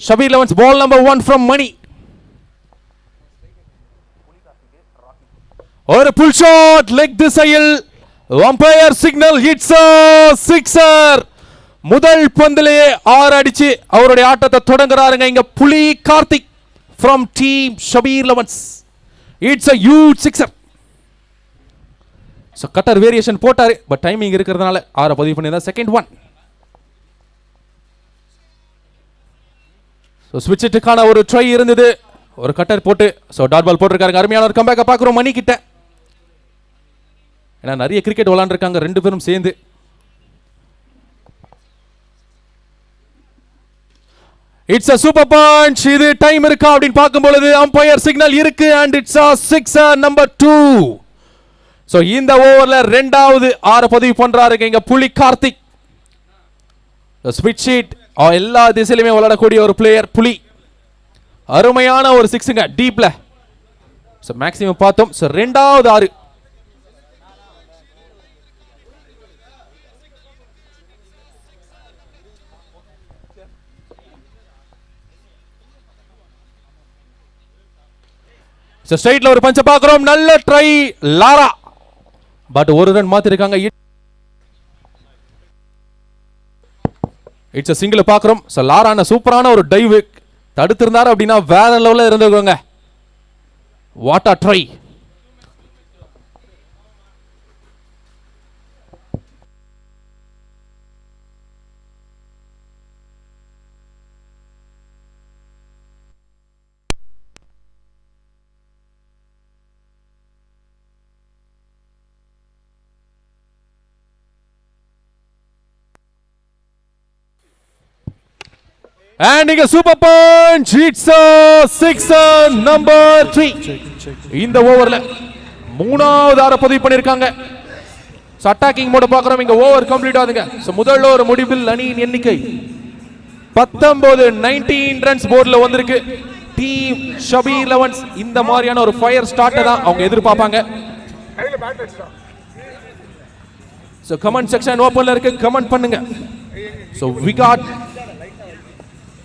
Shabir Levens, ball number 1 from Mani. Or a pull shot, leg திசையில் umpire signal, hits a sixer. முதல் பந்திலேயே 6 அடிச்சு அவருடைய ஆட்டத்தை தொடங்குறாருங்க இங்க புலி Karthik from team Shabir Levens. It's a huge sixer. So cutter variation போட்டாரு பட் டைமிங் இருக்கிறதுனால 6 பதிவு பண்ணிருந்தா செகண்ட் ஒன். ஸோ ஸ்விட்ச் இட்டுக்கான ஒரு ட்ரை இருந்தது, ஒரு கட்டர் போட்டு ஸோ டாட் பால் போட்டிருக்காங்க. அருமையான ஒரு கம்பேக்கை பார்க்குறோம் மணி கிட்ட. ஏன்னா நிறைய கிரிக்கெட் விளாண்டுருக்காங்க ரெண்டு பேரும் சேர்ந்து. It's a super punch. இது டைம் இருக்கா அப்படின்னு பார்க்கும் பொழுது அம்பையர் சிக்னல் இருக்கு and it's a sixer number 2. So இந்த ஓவர்ல ரெண்டாவது 6 பதிவு பண்றாருங்க இங்க புலி கார்த்திக். ஸ்விட்ச் ஷீட் எல்லா திசையிலுமே விளையாடக்கூடிய ஒரு பிளேயர் புலி. அருமையான ஒரு சிக்ஸுங்க டீப்ல. ஸோ மேக்ஸிமம் பார்த்தோம். ஸோ ரெண்டாவது 6. ஸோ ஸ்ட்ரைட்ல ஒரு பஞ்ச பார்க்கிறோம். நல்ல ட்ரை லாரா, பட் ஒரு ரன் மாத்திருக்காங்க. இட்ஸ் சிங்கிள் பார்க்கிறோம். ஸோ லாரான சூப்பரான ஒரு டைவ் தடுத்திருந்தாரு அப்படின்னா வேற லெவலில் இருந்துக்கோங்க. What a try. And a super punch. It's a sixer number 3. இந்த ஓவர்ல மூணாவது 6 பதிவு பண்ணிருக்காங்க. சோ அட்டாக்கிங் மோட் பார்க்கறோம். இங்க ஓவர் கம்ப்ளீட் ஆகுதுங்க. சோ முதல்ல ஒரு முடிவில் அணியின் எண்ணிக்கை 19 ரன்ஸ் போர்ட்ல வந்திருக்கு. டீம் ஷபீர் லெவன்ஸ் இந்த மாதிரியான ஒரு ஃபயர் ஸ்டார்ட் தான் அவங்க எதிர்பார்ப்பாங்க. சோ கமெண்ட் செக்ஷன் ஓபன்ல இருக்கு, கமெண்ட் பண்ணுங்க. சோ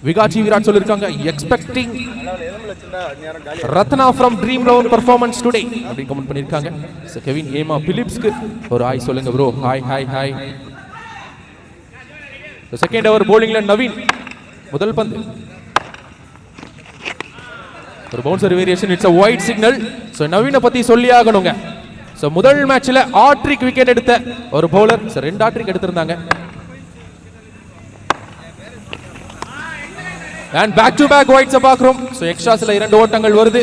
விகாச்சி விராட் சொல்லிருக்காங்க expecting Ratna from dream round performance today அப்படி கமெண்ட் பண்ணிருக்காங்க. சோ கெவின் ஏமா பிலிப்ஸ்க்கு ஒரு ஹாய் சொல்லுங்க bro. Hi hi hi. So second over bowlingல நவீன். முதல் பந்து ஒரு bouncer variation. It's a wide signal. So நவீனை பத்தி சொல்லி ஆகணுங்க. சோ முதல் மேட்ச்ல ஆட்ரிக் விக்கெட் எடுத்த ஒரு பவுலர். சோ 2 ஆட்ரிக் எடுத்திருந்தாங்க. and back to back wides பார்க்கிறோம். சோ எக்ஸ்ட்ராஸ்ல 2 ஓட்டங்கள் வருது.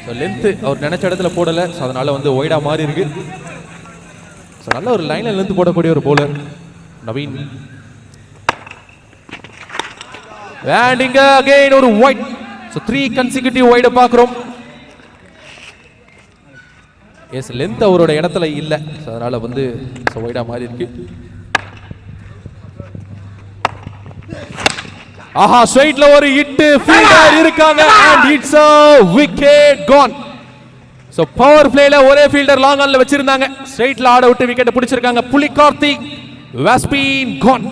சோ லெந்த் அவர் நினைச்ச இடத்துல போடல. சோ அதனால வந்து வைடா மாறி இருக்கு. சோ நல்ல ஒரு லைன்ல லெந்த் போடக்கூடிய ஒரு bowler நவீன். and இங்க again ஒரு wide. சோ 3 consecutive wide பார்க்கிறோம். எஸ் லெந்த் அவரோட இடத்துல இல்ல. சோ அதனால வந்து சோ வைடா மாறி இருக்கு. ஆஹா ஸ்ட்ரைட்ல ஒரு ஹிட் ஃபீல்டர் இருக்காங்க and it's a wicket gone. So power பிளேல ஒரே ஃபீல்டர் லாங் ஆன்ல வச்சிருந்தாங்க. ஸ்ட்ரைட்ல ஆட விட்டு விக்கெட் பிடிச்சிருக்காங்க. புலி Karthik has been gone.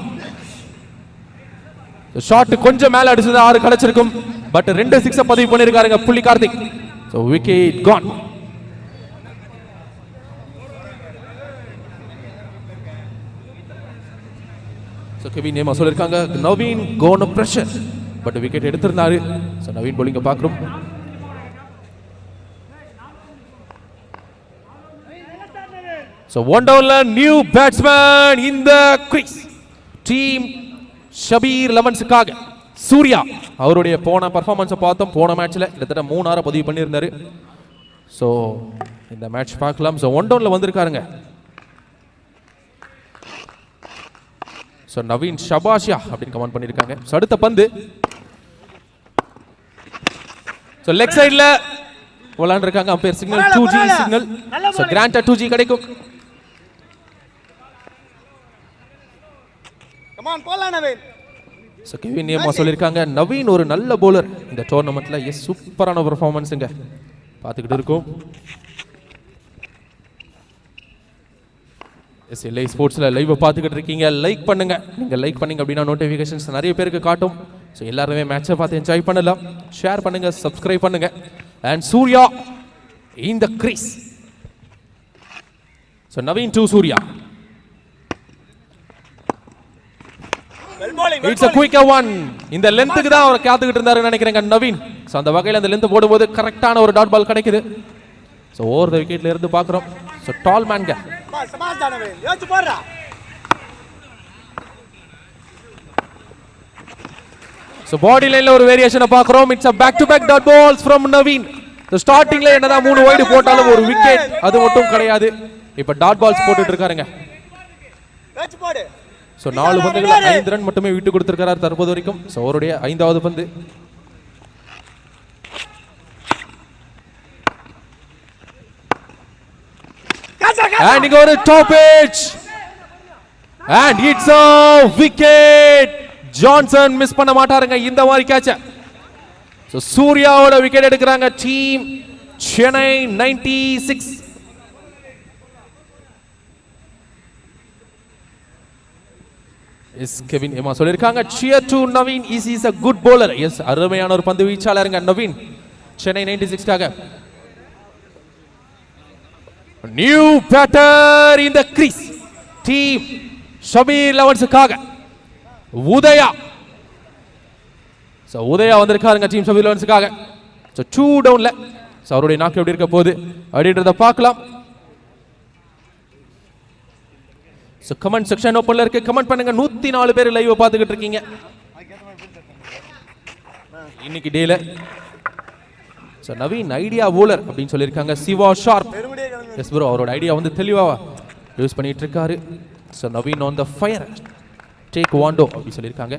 Shot கொஞ்சம் மேல அடிச்சது 6 கிடைச்சிருக்கும். பட் 2 6 பதிவு பண்ணிருக்காருங்க புலி Karthik. So wicket gone. So Kevin Nema சொல்லிருக்காங்க நவீன் கோன பிரஷர் பட் விக்கெட் எடுத்திருந்தாரு. சோ நவீன் bowling பார்க்கிறோம். So one downல new batsman in the crease. Team Shabeer லெவன்ஸ்க்காக சூர்யா அவருடைய போன பெர்ஃபார்மன்ஸை பார்த்தோம். போன மேட்ச்ல கிட்டத்தட்ட 3 6 பதிவு பண்ணியிருந்தாரு. சோ இந்த மேட்ச் பார்க்கலாம். சோ ஒன் டவுன்ல வந்திருக்காருங்க. சோ நவீன் ஷபாஷியா அப்படின்னு கமெண்ட் பண்ணிருக்காங்க. சோ அடுத்த பந்து சோ லெக் சைடுல விளையாண்டு இருக்காங்க. Umpire signal 2G signal. So கிராண்டா 2G கிடைக்கும். கம் ஆன் போலாம் நவீன். சோ கெவின் ஏமா சொல்லிருக்காங்க நவீன் ஒரு நல்ல bowler இந்த டோர்னமெண்ட்ல. எஸ் சூப்பரான பெர்ஃபார்மன்ஸ்ங்க பாத்துக்கிட்டு இருக்கோம். எஸ்எல்ஐ ஸ்போர்ட்ஸ்ல லைவ் பார்த்துக்கிட்டு இருக்கீங்க. லைக் பண்ணுங்க. நீங்க லைக் பண்ணீங்க அப்படின்னா நோட்டிஃபிகேஷன்ஸ் நிறைய பேருக்கு காட்டும். ஸோ எல்லாருமே மேட்சை பார்த்து என்ஜாய் பண்ணலாம். ஷேர் பண்ணுங்க, சப்ஸ்கிரைப் பண்ணுங்க. And Surya in the crease. So Naveen to Surya. It's a quicker one. இந்த லென்த்துக்கு தான் அவர் காத்துக்கிட்டு இருந்தாருன்னு நினைக்கிறேங்க நவீன். ஸோ அந்த வகையில் அந்த லென்த் போடும்போது கரெக்டான ஒரு டாட் பால் கிடைக்குது. ஸோ ஓவர் த விக்கெட்ல இருந்து பார்க்குறோம். ஸோ டால் மேன்க ஸோ பாடி லைன்ல ஒரு வேரியேஷனை பார்க்குறோம். It's a back to back dot balls from Naveen. ஸ்டார்டிங்ல என்னதான் 3 வைடு போட்டாலும் ஒரு விக்கெட் அது மட்டும் கிடையாது. இப்ப டாட் பால்ஸ் போட்டுட்டு இருக்காருங்க. சோ 4 பந்துகள்ல 5 ரன் மட்டுமே விட்டு கொடுத்திருக்கார் தற்போது வரைக்கும். சோ அவருடைய 5வது பந்து. And இங்க ஒரு top edge and it's a wicket. Johnson miss பண்ண மாட்டாருங்க இந்த மாதிரி கேட்ச. So சூர்யாவோட விக்கெட் எடுக்கிறாங்க team Chennai 96. Yes Kevin Emma சொல்லிருக்காங்க cheer to Naveen, he is a good bowler. Yes அருமையான ஒரு பந்து வீச்சாளருங்க நவீன் சென்னை 96 காக. New batter in the crease team Shabir elevens காக உதயா. ஸோ உதயா வந்திருக்காருங்க டீம் ஷபீர் லெவன்ஸுக்காக. ஸோ 2 டவுன்ல. ஸோ அவருடைய நாக்கு எப்படி இருக்க போகுது அப்படின்றத பார்க்கலாம். ஸோ கமெண்ட் செக்ஷன் ஓப்பன்ல இருக்கு, கமெண்ட் பண்ணுங்க. 104 பேர் லைவ் பார்த்துக்கிட்டு இருக்கீங்க இன்னைக்கு டேல. ஸோ நவீன் ஐடியா போலர் அப்படின்னு சொல்லியிருக்காங்க சிவா ஷார்ப். எஸ் ப்ரோ, அவரோட ஐடியா வந்து தெளிவா யூஸ் பண்ணிட்டு இருக்காரு. So Naveen on the fire, taekwondo அப்படின்னு சொல்லியிருக்காங்க.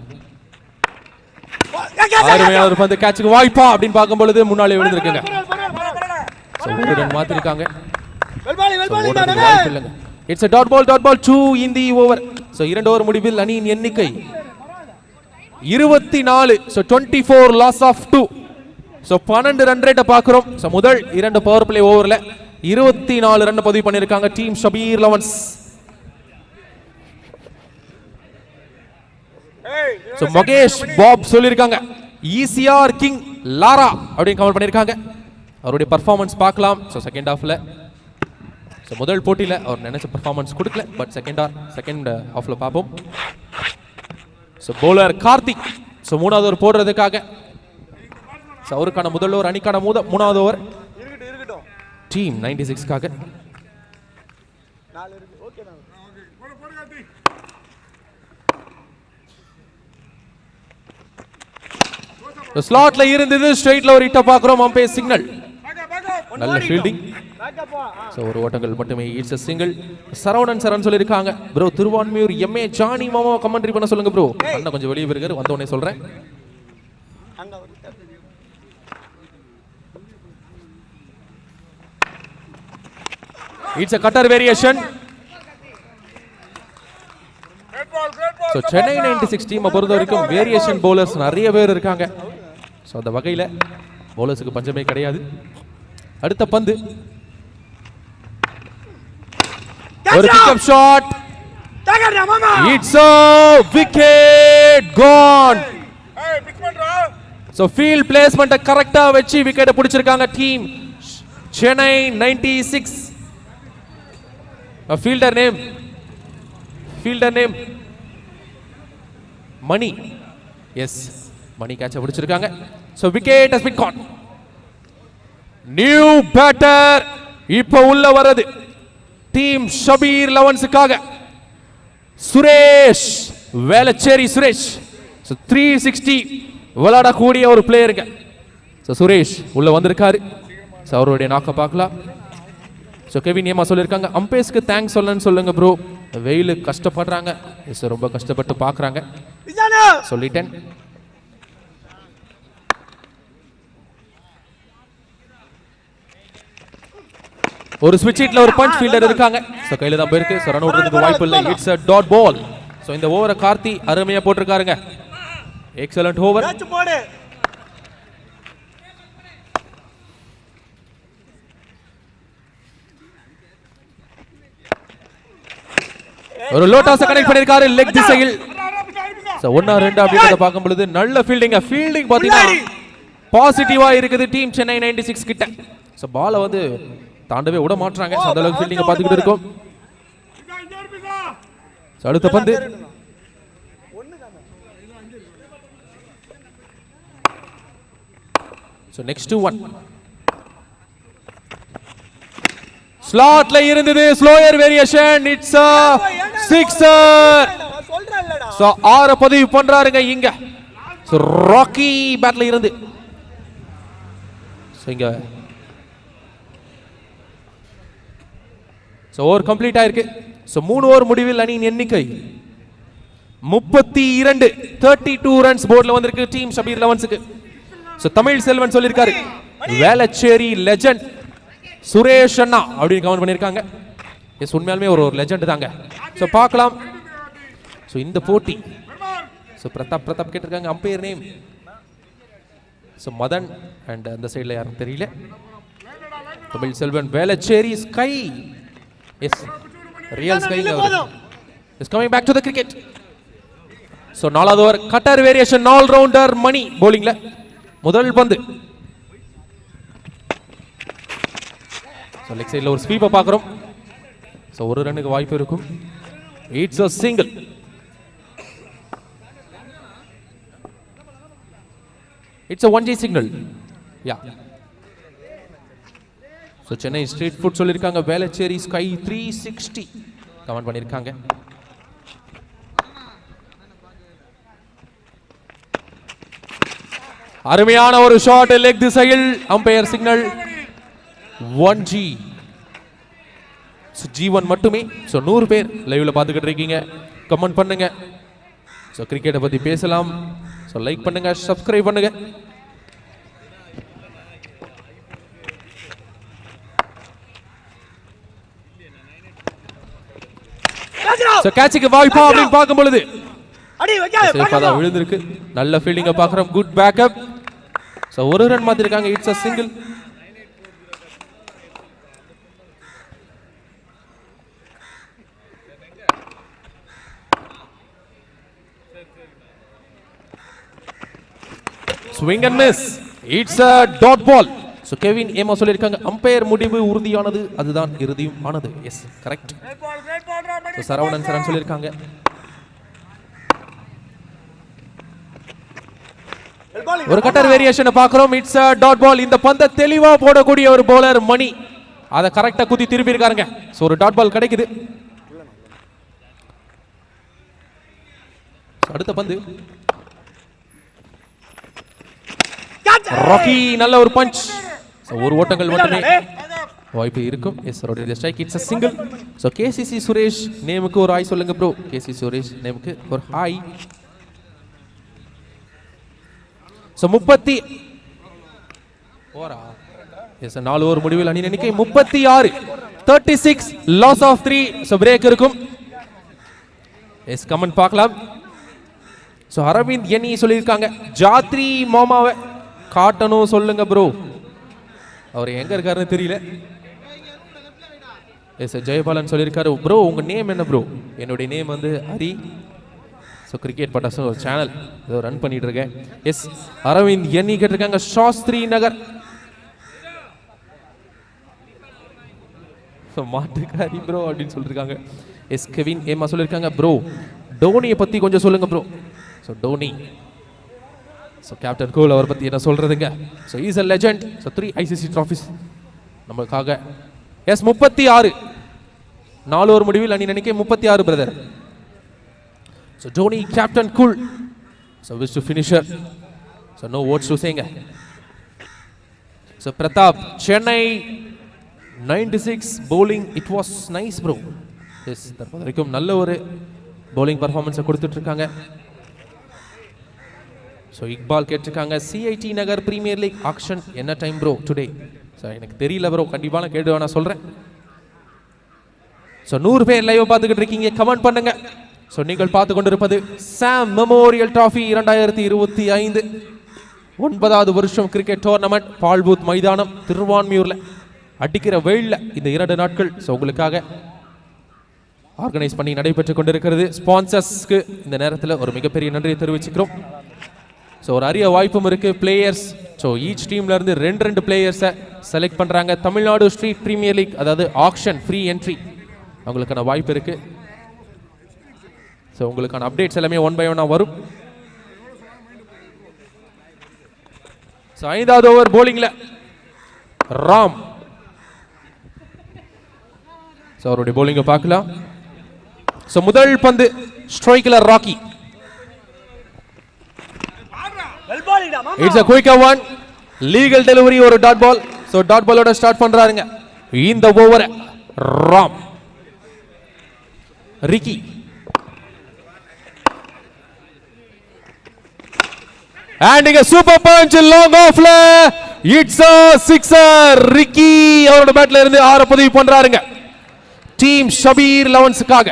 அருமையான ஒரு பந்து, கேட்சுக்கு வாய்ப்பா அப்படின்னு பார்க்கும் பொழுது முன்னாலே விழுந்திருக்குங்க. ஒரு ரன் மாத்திருக்காங்க. It's a dot ball 2 in the over. So 2 over முடிவில் அணியின் எண்ணிக்கை 24. So 24 loss of 2. So 12 run ரேட்ட பார்க்கிறோம். சோ முதல் 2 பவர் பிளே ஓவர்ல 24 ரன் பதிவு பண்ணிருக்காங்க team Shabir elevens. So Mahesh பாப் சொல்லிருக்காங்க ECR கிங் லாரா அப்படின்னு கமெண்ட் பண்ணிருக்காங்க. அவருடைய பெர்ஃபார்மன்ஸ் பார்க்கலாம். சோ செகண்ட் ஹாஃப்ல சோ முதல் போட்டியில அவர் நினைச்ச பெர்ஃபார்மன்ஸ் கொடுக்கல, பட் செகண்ட் ஹாஃப்ல பாப்போம். சோ பவுலர் கார்த்திக் சோ 3வது ஓவர் போடுறதுக்காக. சோ அவருக்கான முதல் ஓவர், அணிக்கான 3வது ஓவர் டீம் 96 காக. ஸ்லாட்ல இருந்தது, ஸ்ட்ரைட்ல ஒரு ஹிட்ட பார்க்கிறோம். Umpire signal. நல்ல ஃபீல்டிங். சோ ஒரு ஓட்டங்கள் மட்டுமே. It's a single. Saravanan Saran சொல்லிருக்காங்க ப்ரோ திருவான்மியூர் எம்ஏ ஜானி மாமா கமெண்ட்ரி பண்ண சொல்லுங்க ப்ரோ. அண்ணா கொஞ்சம் வெளியே இருக்காரு, வந்த உடனே சொல்றேன். It's a cutter variation. So Chennai 96 team பொறுத்த வரைக்கும் வேரியேஷன் பவுலர்ஸ் நிறைய பேர் இருக்காங்க. சோ அந்த வகையில பவுலர்ஸுக்கு பஞ்சமே கிடையாது. அடுத்த பந்து ஒரு pickup shot. It's a wicket gone. So field placement கரெக்ட்டா வெச்சி விக்கெட் பிடிச்சிருக்காங்க team Chennai 96. Fielder name Mani. S Mani கேட்ச பிடிச்சிருக்காங்க. So wicket has been caught. New batter இப்போ உள்ள வரது டீம் ஷபீர் லெவன்ஸுக்காக சுரேஷ் வேலச்சேரி. சுரேஷ் 360 விளையாடக்கூடிய ஒரு பிளேயருங்க. ஸோ சுரேஷ் உள்ள வந்திருக்காரு. ஸோ அவருடைய நாக்க பார்க்கலாம். ஸோ கெவின் ஏமா சொல்லியிருக்காங்க அம்பேஸ்க்கு தேங்க்ஸ் சொல்லணும்னு சொல்லுங்க ப்ரோ, வெயில் கஷ்டப்படுறாங்க. எஸ் ரொம்ப கஷ்டப்பட்டு பார்க்குறாங்க சொல்லிட்டேன். ஒரு ஸ்விட்ச் ஹிட்ல ஒரு பஞ்ச் ஃபீல்டர் இருக்காங்க. சோ கையில தான் போயிருக்கு. சோ ரன் ஓடுறதுக்கு வாய்ப்பு இல்லை. It's a dot ball. So இந்த ஓவரை கார்த்தி அருமையா போட்டிருக்காருங்க. Excellent over. ஒரு லோ டாஸ் கனெக்ட் பண்ணிருக்காரு லெக் திசையில். 1 2 அப்படிங்கறத பார்க்கும் பொழுது நல்ல ஃபீல்டிங் பாத்தீங்கன்னா பாசிட்டிவா இருக்குது டீம் சென்னை 96 கிட்ட. சோ பால வந்து தாண்டவே விட மாட்றாங்க. அந்த அளவுக்கு ஃபீல்டிங் பாத்துக்கிட்டு இருக்கோம். சோ அடுத்த பந்து சோ நெக்ஸ்ட் ஒன் ஸ்லாட்ல இருந்தது slower variation. It's a sixer. So 6 பதிவு பண்றாருங்க இங்க. சோ ராக்கி பேட்ல இருந்து சோ இங்க சோ ஓவர் கம்ப்ளீட் ஆயிருக்கு. சோ 3 ஓவர் முடிவில் அணியின் எண்ணிக்கை 32 32 ரன்ஸ் போர்ட்ல வந்திருக்கு டீம் ஷபீர் லெவன்ஸ்க்கு. சோ தமிழ் செல்வன் சொல்லிருக்காரு வேளச்சேரி லெஜெண்ட் சுரேஷ் அண்ணா அப்படின்னு கமெண்ட் பண்ணிருக்காங்க. எஸ் உண்மையாலுமே ஒரு லெஜெண்ட் தாங்க. சோ பார்க்கலாம். சோ இந்த போட்டி சோ பிரதாப் கேட்டிருக்காங்க umpire name. So Madhan and அந்த சைடுல யாரும் தெரியல. Tamil Selvan Velachery sky. Yes real sky is coming back to the cricket. So 4வது over cutter variation all rounder Mani bowlingல முதல் பந்து. சோ லெக் சைடுல ஒரு ஸ்வீப்பை பார்க்கறோம். சோ ஒரு ரன்னுக்கு வாய்ப்பு இருக்கும். It's a single. It's a 1G signal. Yeah so Chennai street food சொல்லிருக்காங்க வேளச்சேரி ஸ்கை 360 கமெண்ட் பண்ணிருக்காங்க. அருமையான ஒரு ஷாட் லெக் திசையில் umpire signal 1G. So G1 மட்டுமே. சோ 100 பேர் லைவ்ல பாத்துக்கிட்டு இருக்கீங்க. கமெண்ட் பண்ணுங்க. சோ கிரிக்கெட்டை பத்தி பேசலாம். சோ லைக் பண்ணுங்க, சப்ஸ்கிரைப் பண்ணுங்க. சோ கேட்சுக்கு வாய்ப்பா அப்படின்னு பார்க்கும் பொழுது சேஃபா விழுந்திருக்கு. நல்ல ஃபீல்டிங்க பார்க்கறோம். Good backup. சோ ஒரு ரன் மாதிரி இருக்காங்க. It's a single. Swing and miss. It's a dot ball. So Kevin ஏமா சொல்லிருக்காங்க அம்பையர் முடிவு உறுதியானது, அதுதான் இறுதியும் ஆனது. Yes correct. So Saravanan Saran சொல்லிருக்காங்க. ஒரு கட்டர் வேரியேஷனை பார்க்கிறோம். It's a dot ball. இந்த பந்தை தெளிவா போடக்கூடிய ஒரு bowler மணி அத கரெக்ட்டா குத்தி திருப்பி இருக்காருங்க. சோ ஒரு டாட் பால் கிடைக்குது. அடுத்த பந்து ராக்கி நல்ல ஒரு பஞ்ச். ஒரு ஓட்டங்கள் மட்டுமே வாய்ப்பு இருக்கும். Yes rotary strike. It's a single. So KCC Suresh நேமுக்கு ஒரு ஹாய் சொல்லுங்க ப்ரோ. கேசிசி சுரேஷ் நேமுக்கு ஒரு ஹாய். சோ 30 ஓவரா. எஸ் 4 ஓவர் முடிவில் அணி எண்ணிக்கை 36 36 லாஸ் ஆஃப் 3. சோ பிரேக் இருக்கும். எஸ் கமெண்ட் பார்க்கலாம். சோ அரவிந்த் எண்ணி சொல்லியிருக்காங்க ஜாத்ரி மாமாவை காட்டணும் சொல்லுங்க ப்ரோ. அவர் எங்க இருக்காருன்னு தெரியல. எஸ் ஜெயபாலன் சொல்லியிருக்காரு ப்ரோ உங்க நேம் என்ன ப்ரோ? என்னுடைய நேம் வந்து ஹரி. ஸோ கிரிக்கெட் பட்டாசு ஒரு சேனல் ஏதோ ரன் பண்ணிட்டு இருக்கேன். எஸ் அரவிந்த் எண்ணி கேட்டிருக்காங்க சாஸ்திரி நகர். மாட்டுக்காரி ப்ரோ அப்படின்னு சொல்லியிருக்காங்க. எஸ் கெவின் ஏமா சொல்லியிருக்காங்க ப்ரோ டோனியை பற்றி கொஞ்சம் சொல்லுங்க bro. So Dhoni so captain cool அவரை பற்றி என்ன சொல்கிறதுங்க. So is a legend. So 3 ICC trophies நம்மளுக்காக. எஸ் 36 4 ஓவர் முடிவில் அணி எண்ணிக்கை 36 brother. So Dhoni captain cool. So wish to finisher. So no words to சேங்க. So Prathap Chennai 96 bowling it was nice bro. Yes தற்போது வரைக்கும் நல்ல ஒரு bowling பர்ஃபார்மன்ஸை கொடுத்துட்டு இருக்காங்க. ஸோ இக்பால் கேட்டிருக்காங்க CIT நகர் பிரீமியர் லீக் ஆக்ஷன் என்ன டைம் ப்ரோ டுடே? ஸோ எனக்கு தெரியல ப்ரோ, கண்டிப்பாக கேட்டு நான் சொல்கிறேன். ஸோ 100 பேர் லைவ் பார்த்துக்கிட்டு இருக்கீங்க, கமெண்ட் பண்ணுங்க. ஸோ நீங்கள் பார்த்து கொண்டிருப்பது சாம் மெமோரியல் டிராஃபி 2025 9வது வருஷம் கிரிக்கெட் டோர்னமெண்ட் பால்பூத் மைதானம் திருவான்மியூரில் அடிக்கிற வெயிலில் இந்த 2 நாட்கள். ஸோ உங்களுக்காக ஆர்கனைஸ் பண்ணி நடைபெற்றுக் கொண்டிருக்கிறது. ஸ்பான்சர்ஸ்க்கு இந்த நேரத்தில் ஒரு மிகப்பெரிய நன்றியை தெரிவிச்சுக்கிறோம். ஸோ ஒரு அரிய வாய்ப்பும் இருக்குது. பிளேயர்ஸ் ஸோ ஈச் டீம்ல இருந்து ரெண்டு பிளேயர்ஸை செலக்ட் பண்ணுறாங்க. தமிழ்நாடு ஸ்ட்ரீட் பிரீமியர் லீக், அதாவது ஆக்ஷன் ஃப்ரீ என்ட்ரி, அவங்களுக்கான வாய்ப்பு இருக்குது. ஸோ உங்களுக்கான அப்டேட்ஸ் எல்லாமே 1 by 1 வரும். ஸோ 5வது ஓவர் போலிங்ல ராம். ஸோ அவருடைய போலிங்கை பார்க்கலாம். ஸோ முதல் பந்து ஸ்ட்ரைக்ல Rocky. It's a quick one. Legal delivery, ஒரு டாட் பால். ஸோ டாட் பாலோட ஸ்டார்ட் பண்றாருங்க இந்த over Ram. Ricky and a super punch long off la. It's a sixer. Ricky அவரோட பேட்ல இருந்து 6 பதிவு பண்றாருங்க டீம் ஷபீர் 11க்காக.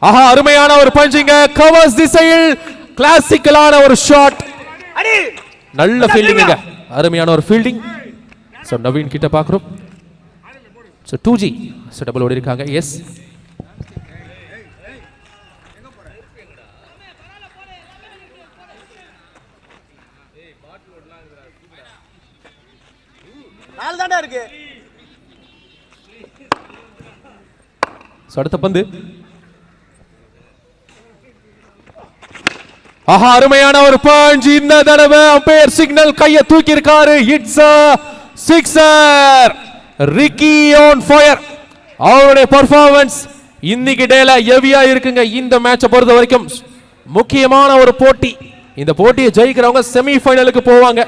ஆஹா, அருமையான ஒரு பஞ்சிங்க. கவர்ஸ் திசையில் கிளாசிக்கலான ஒரு ஷாட். நல்ல ஃபீல்டிங்க, அருமையான ஒரு ஃபீல்டிங். சோ நவீன் கிட்ட பாக்குறோம். சோ 2G சோ டபுள் ஓடி இருக்காங்க. எஸ், நாலு தாண்டா இருக்கு. சோ அடுத்த பந்து. ஆஹா, அருமையான ஒரு பஞ்ச். இந்த தடவை அம்பையர் சிக்னல் கையை தூக்கி இருக்காரு. It's a sixer. Ricky on fire. அவருடைய பெர்ஃபார்மன்ஸ் இன்னைக்கு டேல ஹெவியா இருக்குங்க. இந்த மேட்சை பொறுத்த வரைக்கும் முக்கியமான ஒரு போட்டி. இந்த போட்டியை ஜெயிக்கிறவங்க செமி ஃபைனலுக்கு போவாங்க.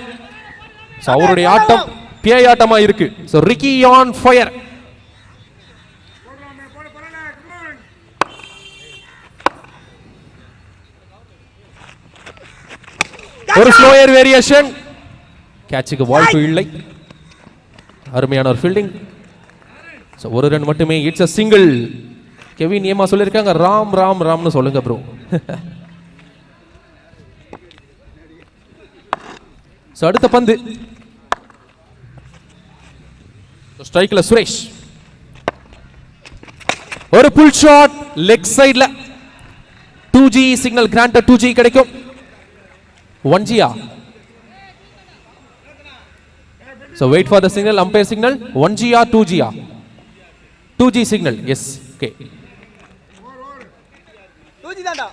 சோ அவருடைய ஆட்டம் பேய் ஆட்டமா இருக்கு. So Ricky on fire. ஒரு ஸ்லோயர் வேரியேஷன், கேட்சுக்கு வாய்ப்பு இல்லை. அருமையான ஒரு ஃபீல்டிங். ஸோ ஒரு ரன் மட்டுமே. It's a single. கெவின் ஏமா சொல்லியிருக்காங்க ராம் ராம் ராம்னு சொல்லுங்க ப்ரோ. ஸோ அடுத்த பந்து ஸ்ட்ரைக்ல சுரேஷ். ஒரு புல் ஷாட் லெக் சைட்ல. 2G signal granted. 2G கிடைக்கும். 1G-ஆ? So wait for the signal, umpire signal. 1G-ஆ 2G-ஆ? 2G signal. Yes. Okay. 2G தான்டா.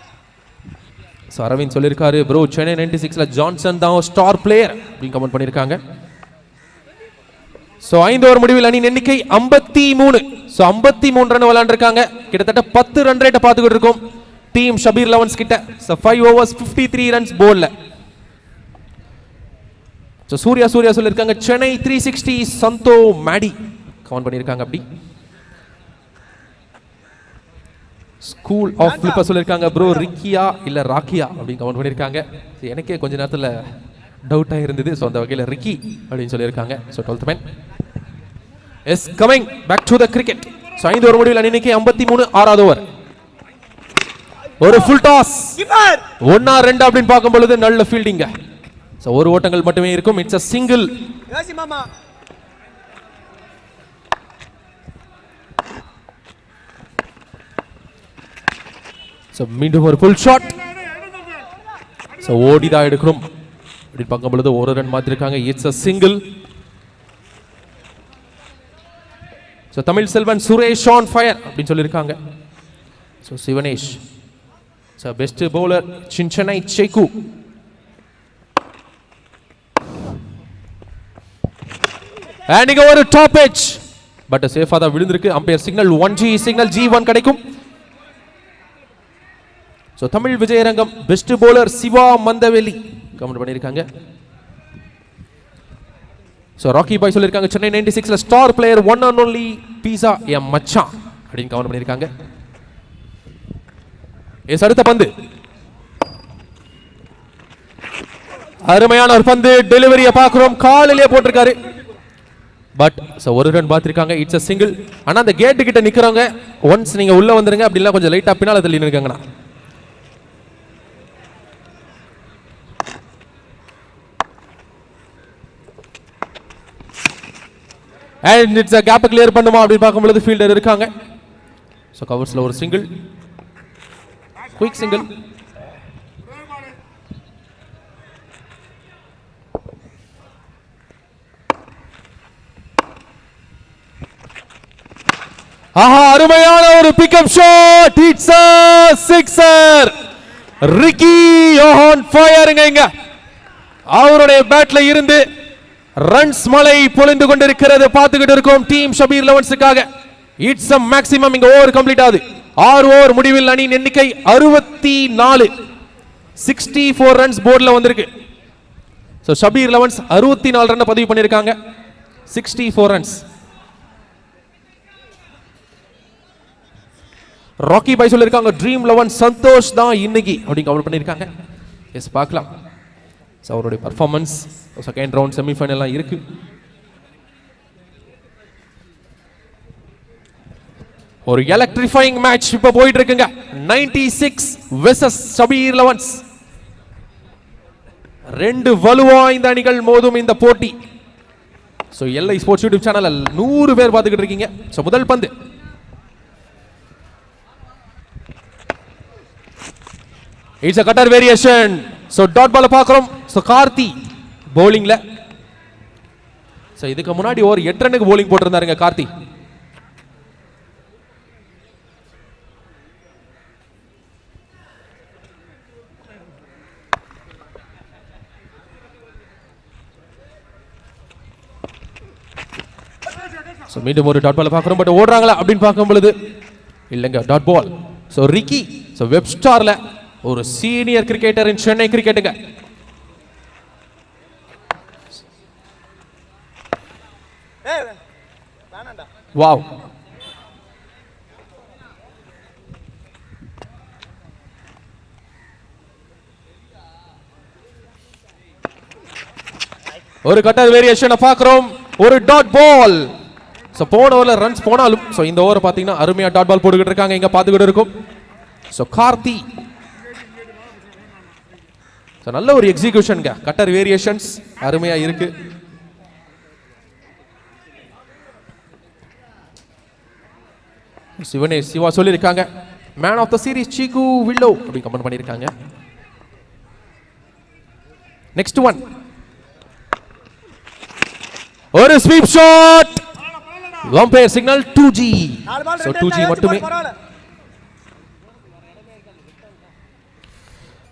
So அரவிந்த் சொல்லிருக்காரு bro, சென்னை 96ல ஜான்சன் தான் ஸ்டார் பிளேயர் அப்படி கமெண்ட் பண்ணிருக்காங்க. So 5 ஓவர் முடிவில் அணி எண்ணிக்கை 53. So 53 ரன் விளையாண்டிருக்காங்க. கிட்டத்தட்ட 10 ரன் ரேட்டை பார்த்துக்கிட்டு இருக்கோம் டீம் ஷபீர் 11 கிட்ட. So 5 overs 53 runs போல்ல. So Surya சொல்லிருக்காங்க சென்னை 360 சந்தோ மேடி கமெண்ட் பண்ணிருக்காங்க அப்படி. ஸ்கூல் ஆஃப் ஃபிளிப்பர் சொல்லிருக்காங்க ப்ரோ ரிக்கியா இல்ல ராக்கியா அப்படி கமெண்ட் பண்ணிருக்காங்க. எனக்கே கொஞ்ச நேரத்துல டவுட் ஆயிருந்தது. ஸோ அந்த வகையில் ரிக்கி அப்படின்னு சொல்லியிருக்காங்க. So 12th man is coming back to the cricket. So 5 over முடிவில் அணிக்கு 53. 6வது ஓவர். ஒரு ஃபுல் டாஸ். 1-2 அப்படின்னு பார்க்கும் பொழுது நல்ல ஃபீல்டிங்க. ஸோ ஒரு ஓட்டங்கள் மட்டுமே இருக்கும். It's a single. ஸோ மீண்டும் ஒரு ஃபுல் ஷாட். ஸோ ஓடிதான் எடுக்கணும் அப்படின்னு பார்க்கும் பொழுது ஒரு ரன் மாத்திருக்காங்க. It's a single. So Tamil Selvan Suresh on fire அப்படின்னு சொல்லியிருக்காங்க. So Sivanesh best bowler Chennai சேக்கு. அண்ட் ஒரு டாப் எட்ஜ் பட் சேஃபா தான் விழுந்திருக்கு. Umpire signal 1G signal G1 கிடைக்கும். So Tamil Vijayarangam best bowler Siva Mandaveli comment பண்ணியிருக்காங்க. ஸோ ராக்கி பாய் சொல்லியிருக்காங்க சென்னை 96ல star player one and only பீஸா என் மச்சான் அப்படின்னு கமெண்ட் பண்ணியிருக்காங்க. எஸ் அடுத்த பந்து. அருமையான ஒரு பந்து டெலிவரியை பார்க்கிறோம். காலிலே போட்டிருக்காரு. பட் ஒரு ரன் பார்த்திருக்காங்க. It's a single. ஆனா அந்த கேட்டு கிட்ட நிக்கிறவங்க ஒன்ஸ் நீங்க உள்ள வந்துருங்க, அப்படி இல்ல கொஞ்சம் லைட்டா பின்னால தள்ளி நிற்காங்கண்ணா. And it's a gap clear பண்ணுமா அப்படி பார்க்கும்போது ஃபீல்டர் இருக்காங்க. ஸோ கவர்ஸ்ல ஒரு சிங்கிள், குயிக் சிங்கிள். ஆஹா, அருமையான ஒரு pickup shot. It's a sixer. Ricky Yohan ஃபயருங்க. இங்க அவருடைய பேட்ல இருந்து ரன்ஸ் மலை பொழிந்து கொண்டிருக்கிறது. பார்த்துக்கிட்டு இருக்கோம் டீம் ஷபீர் லெவன்ஸுக்காக. It's a maximum. இங்க ஓவர் கம்ப்ளீட் ஆகுது. 6 ஓவர் முடிவில் அணியின் எண்ணிக்கை 64. 64 ரன்ஸ் போர்டில் வந்திருக்கு. ஸோ ஷபீர் லெவன்ஸ் 64 ரன் பதிவு பண்ணியிருக்காங்க. 64 ரன்ஸ். ராக்கி பாய் சொல்லியிருக்காங்க ட்ரீம் 11 சந்தோஷ் தான் இன்னைக்கு அப்படின்னு கவர் பண்ணியிருக்காங்க. எஸ், பார்க்கலாம். ஸோ அவருடைய பர்ஃபார்மன்ஸ் செகண்ட் ரவுண்ட் செமிஃபைனல்லாம் இருக்கு. ஒரு எலக்ட்ரிஃபைங் மேட்ச் இப்ப போயிட்டு இருக்குங்க. 96 வெர்சஸ் ஷபீர் லெவன்ஸ். 2 வலுவாய்ந்த அணிகள் மோதும் இந்த போட்டி. So LI sports YouTube channel 100 பேர் பார்த்துக்கிட்டு இருக்கீங்க. ஸோ முதல் பந்து it's a cutter variation. So dot ball பார்க்கிறோம். ஸோ கார்த்தி பவுலிங்ல. ஸோ இதுக்கு முன்னாடி ஒரு 8 ரன்னுக்கு பவுலிங் போட்டிருந்தாருங்க கார்த்தி. ஸோ மீண்டும் ஒரு டாட் பால் பார்க்கிறோம். பட் ஓடுறாங்களா அப்படின்னு பார்க்கும் பொழுது இல்லைங்க, டாட் பால். ஸோ ரிக்கி வெப்ஸ்டார்ல ஒரு சீனியர் கிரிக்கெட்டர் இன் சென்னை கிரிக்கெட்டுங்க. வாவ், ஒரு கட்டர் வேரியேஷனை பார்க்கிறோம். ஒரு டாட் பால். ஸோ போன ஓவரில் ரன்ஸ் போனாலும் ஸோ இந்த ஓவர் பார்த்தீங்கன்னா அருமையா டாட் பால் போட்டுக்கிட்டு இருக்காங்க. இங்க பார்த்துக்கிட்டு இருக்கும். ஸோ கார்த்தி நல்ல ஒரு எக்ஸிகியூஷன். கட்டர் வேரியேஷன்ஸ் அருமையா இருக்கு. சிவா சொல்லியிருக்காங்க மேன் ஆஃப் த சீரிஸ் சீகு வில்லோ அப்படி கமெண்ட் பண்ணியிருக்காங்க. நெக்ஸ்ட் ஒன் ஒரு sweep shot. Umpire signal 2G. So 2G மட்டுமே.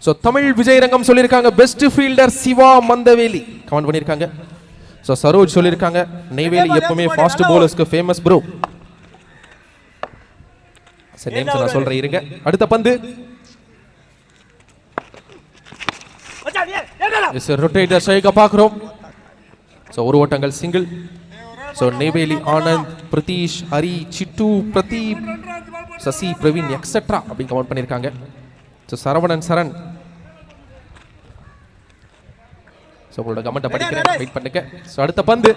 ஸோ தமிழ் விஜயரங்கம் சொல்லியிருக்காங்க best fielder Siva Mandaveli comment பண்ணியிருக்காங்க. ஸோ சரோஜ் சொல்லியிருக்காங்க நெய்வேலி எப்பவுமே ஃபாஸ்ட் பவுலர்ஸ்க்கு ஃபேமஸ் ப்ரோ. சரி, நேம்ஸ் நான் சொல்றேன் இருங்க. அடுத்த பந்து ரொட்டேட்டர் ஸ்ட்ரைக்கை பார்க்கிறோம். ஸோ ஒரு ஓட்டங்கள் சிங்கிள். ஸோ நெய்வேலி ஆனந்த், பிரதீஷ், ஹரி, சிட்டு, பிரதீப், சசி, பிரவீன் எக்ஸெட்ரா அப்படி கமெண்ட் பண்ணியிருக்காங்க. ஸோ சரவணன் சரண். ஸோ உங்களோட கமெண்ட்டை படிக்கிறேன், வெயிட் பண்ணுங்க. ஸோ அடுத்த பந்து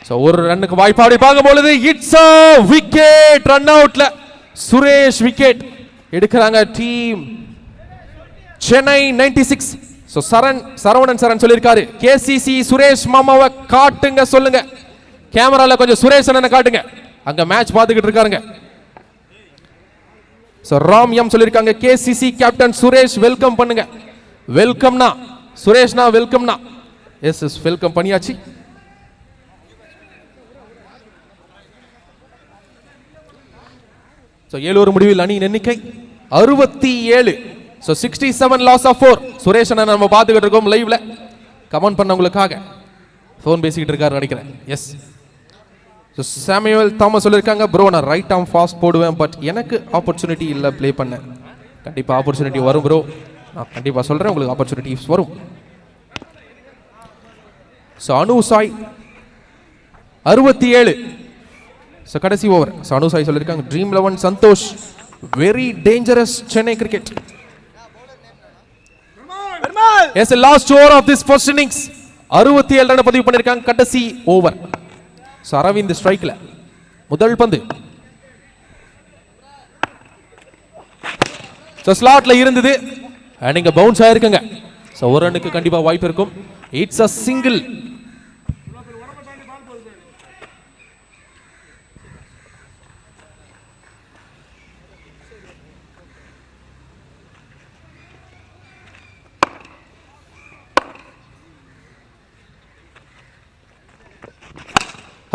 ஸோ ஒரு ரன்னுக்கு வாய்ப்பு அப்படி பார்க்கும் பொழுது இட்ஸ் a விக்கெட். ரன் அவுட்ல சுரேஷ் விக்கெட் எடுக்கிறாங்க டீம் சென்னை 96. ஸோ சரவணன் சரண் சொல்லியிருக்காரு கேசிசி சுரேஷ் மாமாவை காட்டுங்க சொல்லுங்க. கேமரால கொஞ்சம் சுரேஷ் அண்ணனை காட்டுங்க, அங்க மேட்ச் பார்த்துக்கிட்டு இருக்காருங்க. ஸோ ராம் எம் சொல்லியிருக்காங்க கேசிசி கேப்டன் சுரேஷ் வெல்கம் பண்ணுங்க. வெல்கம்னா சுரேஷ்னா வெல்கம்னா. எஸ் எஸ், வெல்கம் பண்ணியாச்சு. ஸோ 7 ஓவர் முடிவில் அணியின் எண்ணிக்கை 67. So 67 loss of 4. சுரேஷ் அண்ணன் நம்ம பார்த்துக்கிட்டு இருக்கோம் லைவ்ல. கமெண்ட் பண்ணவங்களுக்காக ஃபோன் பேசிக்கிட்டு இருக்காரு நினைக்கிறேன். எஸ். ஸோ சாமுவேல் தாமஸ் சொல்லியிருக்காங்க ப்ரோ நான் ரைட் ஆர்ம் ஃபாஸ்ட் போடுவேன், பட் எனக்கு ஆப்பர்ச்சுனிட்டி இல்லை ப்ளே பண்ண. கண்டிப்பாக ஆப்பர்ச்சுனிட்டி வரும் ப்ரோ, நான் கண்டிப்பாக சொல்கிறேன் உங்களுக்கு ஆப்பர்ச்சுனிட்டிஸ் வரும். ஸோ அனு சாய் 67. ஸோ கடைசி ஓவர் சனு சாய் சொல்லியிருக்காங்க dream 11 Santhosh very dangerous Chennai cricket. Yes, the last over of this first innings. 67 run பதிவு பண்ணிருக்காங்க கடைசி ஓவர். ஸோ அரவிந்த் ஸ்ட்ரைக்ல முதல் பந்து. ஸோ ஸ்லாட்ல இருந்தது அண்ட் இங்க பவுன்ஸ் ஆயிருக்குங்க. ஸோ ஒரு ரன்னுக்கு கண்டிப்பா வாய்ப்பு இருக்கும். It's a single.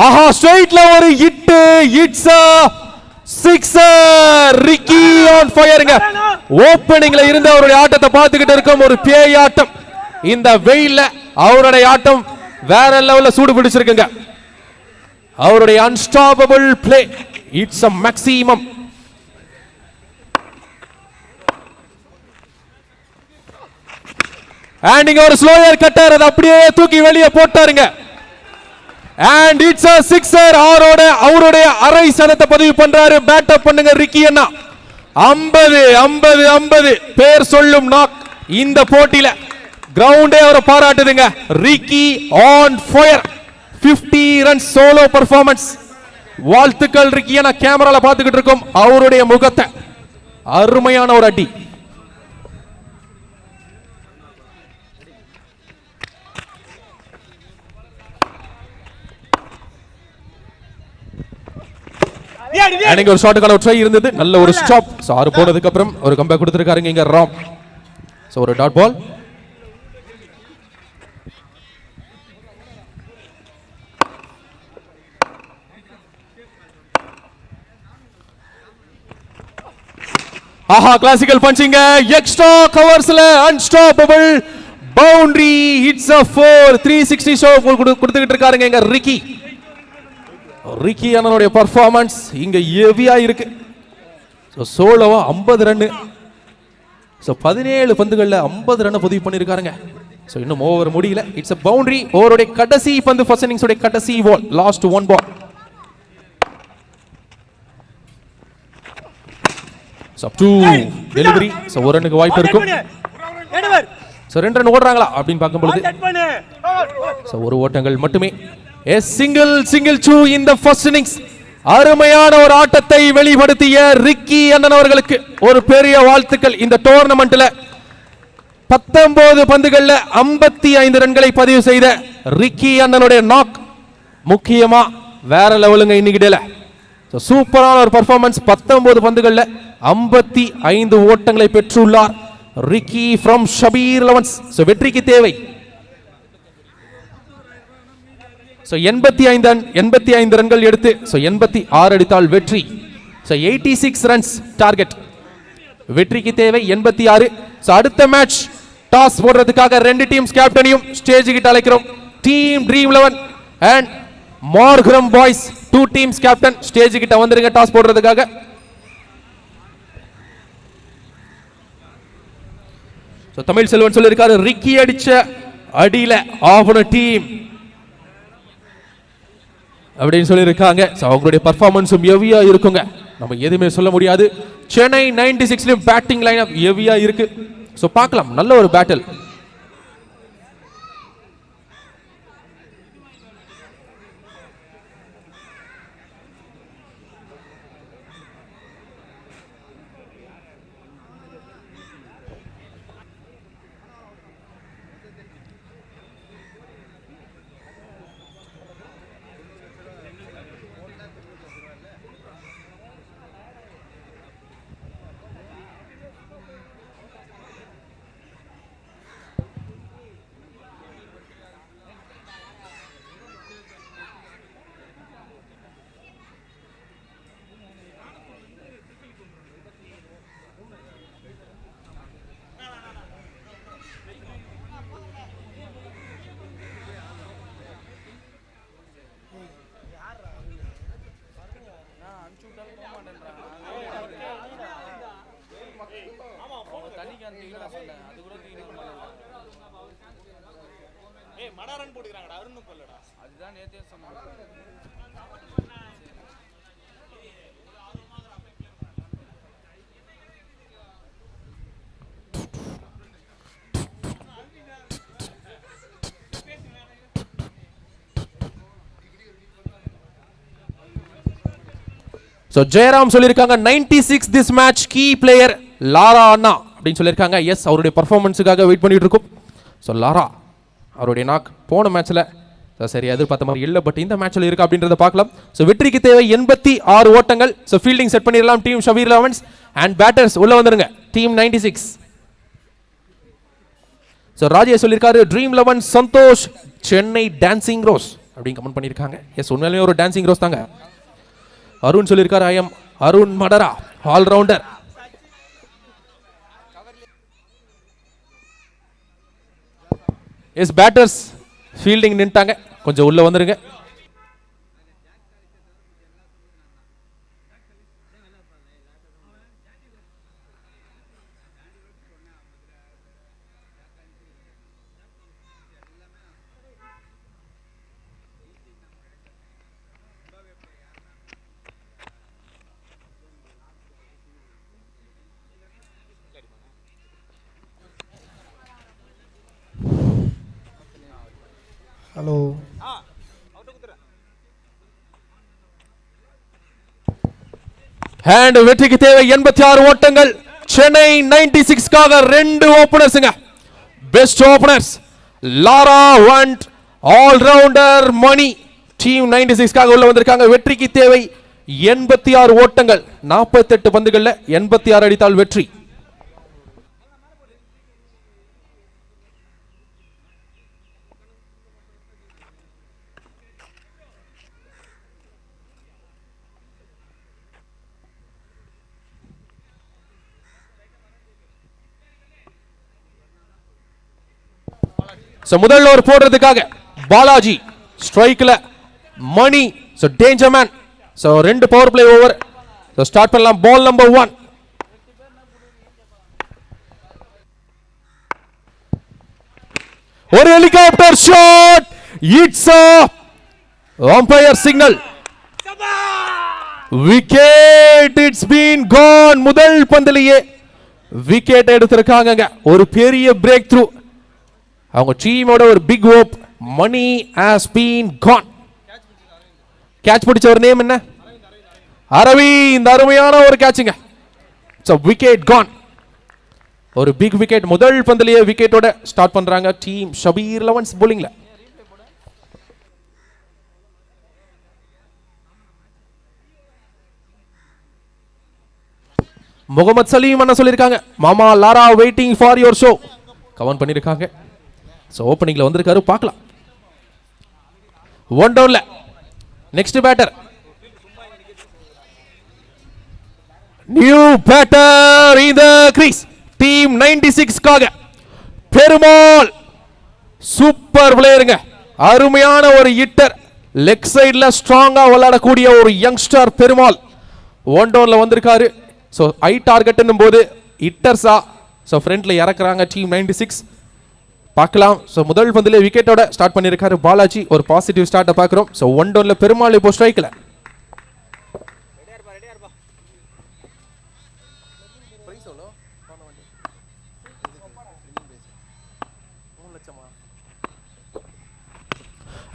ஆஹா ஸ்ட்ரைட்ல ஒரு hit. It's a sixer. Ricky on ஃபயர்ங்க. ஓபனிங்ல இருந்த அவருடைய ஆட்டத்தை பார்த்துக்கிட்டு இருக்கும் ஒரு பேய் ஆட்டம். இந்த வெயில்ல அவருடைய ஆட்டம் வேற லெவல்ல சூடு பிடிச்சிருக்குங்க. அவருடைய unstoppable play. It's a maximum. And இங்க ஒரு ஸ்லோயர் கட்டர் அதை அப்படியே தூக்கி வெளியே போட்டாருங்க. And it's a sixer. அவருடைய அரை சதத்தை பதிவு பண்றாரு. பேட் அப் பண்ணுங்க ரிக்கி அண்ணா. 50 பேர் சொல்லும் நாக் இந்த போட்டியில கிரவுண்டே அவரை பாராட்டுதுங்க. Ricky on fire. 50 run solo performance. வாழ்த்துக்கள் ரிக்கி அண்ணா. கேமரால பார்த்துக்கிட்டு இருக்கோம் அவருடைய முகத்தை. அருமையான ஒரு அடி. அன்னைக்கு ஒரு ஷாட்டுக்கான ட்ரை இருந்தது. நல்ல ஒரு ஸ்டாப். சோ 6 போனதுக்கு அப்புறம் ஒரு கம்பேக் கொடுத்திருக்காருங்க இங்க ராம். சோ ஒரு டாட் பால். ஆஹா கிளாசிக்கல் பஞ்சிங்க. எக்ஸ்ட்ரா கவர்ஸ்ல unstoppable boundary. It's a 4. 360 show கொடுத்துக்கிட்டு இருக்காருங்க இங்க ரிக்கி. ரிக்கி அண்ணனுடைய பர்ஃபார்மன்ஸ் இங்க ஹெவியா இருக்கு. சோ சோலோவா 50 ரன். சோ 17 பந்துகள்ல 50 ரன் பதிவு பண்ணிருக்காருங்க. சோ இன்னும் ஓவர் முடியல. It's a boundary. ஓவருடைய கடைசி பந்து ஃபர்ஸ்ட் இன்னிங்ஸ் உடைய கடைசி ball. Last one ball. So up to delivery. So ஒரு ரன்னுக்கு வாய்ப்பு இருக்கும். சோ 2 ரன் ஓடுறாங்களா அப்படின்னு பார்க்கும்போது சோ ஒரு ஓட்டங்கள் மட்டுமே. A single two in the first innings. அருமையான ஒரு ஆட்டத்தை வெளிப்படுத்திய ரிக்கி அண்ணன் அவர்களுக்கு ஒரு பெரிய வாழ்த்துக்கள். இந்த டோர்னமெண்ட்ல 19 பந்துகள்ல 55 ரன்களை பதிவு செய்த ரிக்கி அண்ணனுடைய நாக் முக்கியமா வேற லெவலுங்க இன்னைக்கு டேல. சூப்பரான ஒரு பெர்ஃபார்மன்ஸ். 19 பந்துகள்ல 55 ஓட்டங்களை பெற்றுள்ளார் ரிக்கி from ஷபீர் 11. வெற்றிக்கு தேவை 85 ரன்கள் எடுத்து 86 அடித்தால் வெற்றி. 86 ரன்ஸ் டார்கெட். வெற்றிக்கு தேவை 86. அடுத்த மேட்ச் டாஸ் போடுறதுக்காக 2 டீம்ஸ் கேப்டனையும் ஸ்டேஜ் கிட்ட அழைக்கிறோம். Team dream 11 and Markram boys 2 teams captain stage கிட்ட வந்துருங்க டாஸ் போடுறதுக்காக. தமிழ் செல்வன் சொல்லிருக்காரு ரிக்கி அடிச்ச அடியில ஆஃப் டீம் அப்படின்னு சொல்லியிருக்காங்க. அவங்களுடைய பர்ஃபார்மன்ஸும் ஹெவியா இருக்குங்க. நம்ம எதுவுமே சொல்ல முடியாது. சென்னை 96 பேட்டிங் லைன் அப் ஹெவியா இருக்கு. சோ பார்க்கலாம் நல்ல ஒரு பேட்டில். மடாரன் போடுறாங்கடா அருண் கொல்லடா அதுதான் நேத்தே சொன்னாங்க ஸோ ஜெயராம் சொல்லியிருக்காங்க 96 this match key player Lara அண்ணா அப்படின்னு சொல்லியிருக்காங்க. எஸ், அவருடைய பர்ஃபார்மன்ஸுக்காக வெயிட் பண்ணிட்டு இருக்கோம். ஸோ லாரா அவருடைய நாக் போன மேட்ச்சில் சரி எதிர்பார்த்த மாதிரி இல்லை, பட் இந்த மேட்ச்சில் இருக்கு அப்படின்றத பார்க்கலாம். ஸோ வெற்றிக்கு தேவை 86 ஓட்டங்கள். ஸோ ஃபீல்டிங் செட் பண்ணிடலாம் team Shabir elevens and batters உள்ள வந்துருங்க டீம் 96. ஸோ ராஜேஷ் சொல்லியிருக்காரு dream 11 Santhosh Chennai dancing rose அப்படின்னு கமெண்ட் பண்ணியிருக்காங்க. எஸ், உண்மையிலேயே ஒரு டான்சிங் ரோஸ் தாங்க. அருண் சொல்லியிருக்காரு ஐ எம் அருண் மடரா ஆல்ரவுண்டர். எஸ், பேட்டர்ஸ் ஃபீல்டிங் நின்ட்டாங்க, கொஞ்சம் உள்ள வந்துருங்க. ஹலோ, ஹேண்ட் வெற்றிக்கு தேவை 86 ஓட்டங்கள். சென்னை 96க்காக 2 ஓபனர்ஸ்ங்க. Best openers Lara and allrounder Mani team 96க்காக உள்ள வந்திருக்காங்க. வெற்றிக்கு தேவை 86 ஓட்டங்கள். 48 பந்துகள்ல 86 அடித்தால் வெற்றி. சோ முதல் ஓவர் போடுறதுக்காக பாலாஜி ஸ்ட்ரைக்ல, Mani so danger man. So 2 power play over. So start பண்ணலாம். Ball number 1. ஒரு helicopter shot. It's umpire signal. Wicket. It's been gone. முதல் பந்திலேயே விக்கெட் எடுத்திருக்காங்க. ஒரு பெரிய பிரேக் த்ரூ. அவங்க டீமோட ஒரு big hope. Mani has been gone. Catch பிடிச்சவர் நேம் என்ன? அரவிந்த். அருமையான ஒரு கேட்சுங்க. So wicket Khan. ஒரு பிக் விக்கெட். முதல் பந்திலேயே விக்கெட்டோட ஸ்டார்ட் பண்றாங்க டீம் ஷபீர் லெவன்ஸ் bowlingல. முகமது சலீம் என்ன சொல்லிருக்காங்க? மாமா Lara waiting for your show comment பண்ணிருக்காங்க. சோ ஓபனிங்ல வந்திருக்காரு, பார்க்கலாம். 1 டவுன்ல next batter. New batter in the crease team 96க்காக பெருமாள். சூப்பர் பிளேயருங்க. அருமையான ஒரு ஹிட்டர். லெக் சைடுல ஸ்ட்ராங்கா விளையாடக்கூடிய ஒரு யங்ஸ்டர் பெருமாள் 1 டவுன்ல வந்திருக்காரு. சோ ஐ டார்கெட்னும் போது ஹிட்டர்ஸா சோ ஃப்ரண்ட்ல இறக்குறாங்க டீம் 96. பார்க்கலாம். சோ முதல் பந்திலே விக்கெட்டோட ஸ்டார்ட் பண்ணிருக்காரு பாலாஜி. ஒரு பாசிட்டிவ் ஸ்டார்ட்ட பார்க்கிறோம். சோ 1 டவுன்ல பெருமாள் இப்போ ஸ்ட்ரைக்ல.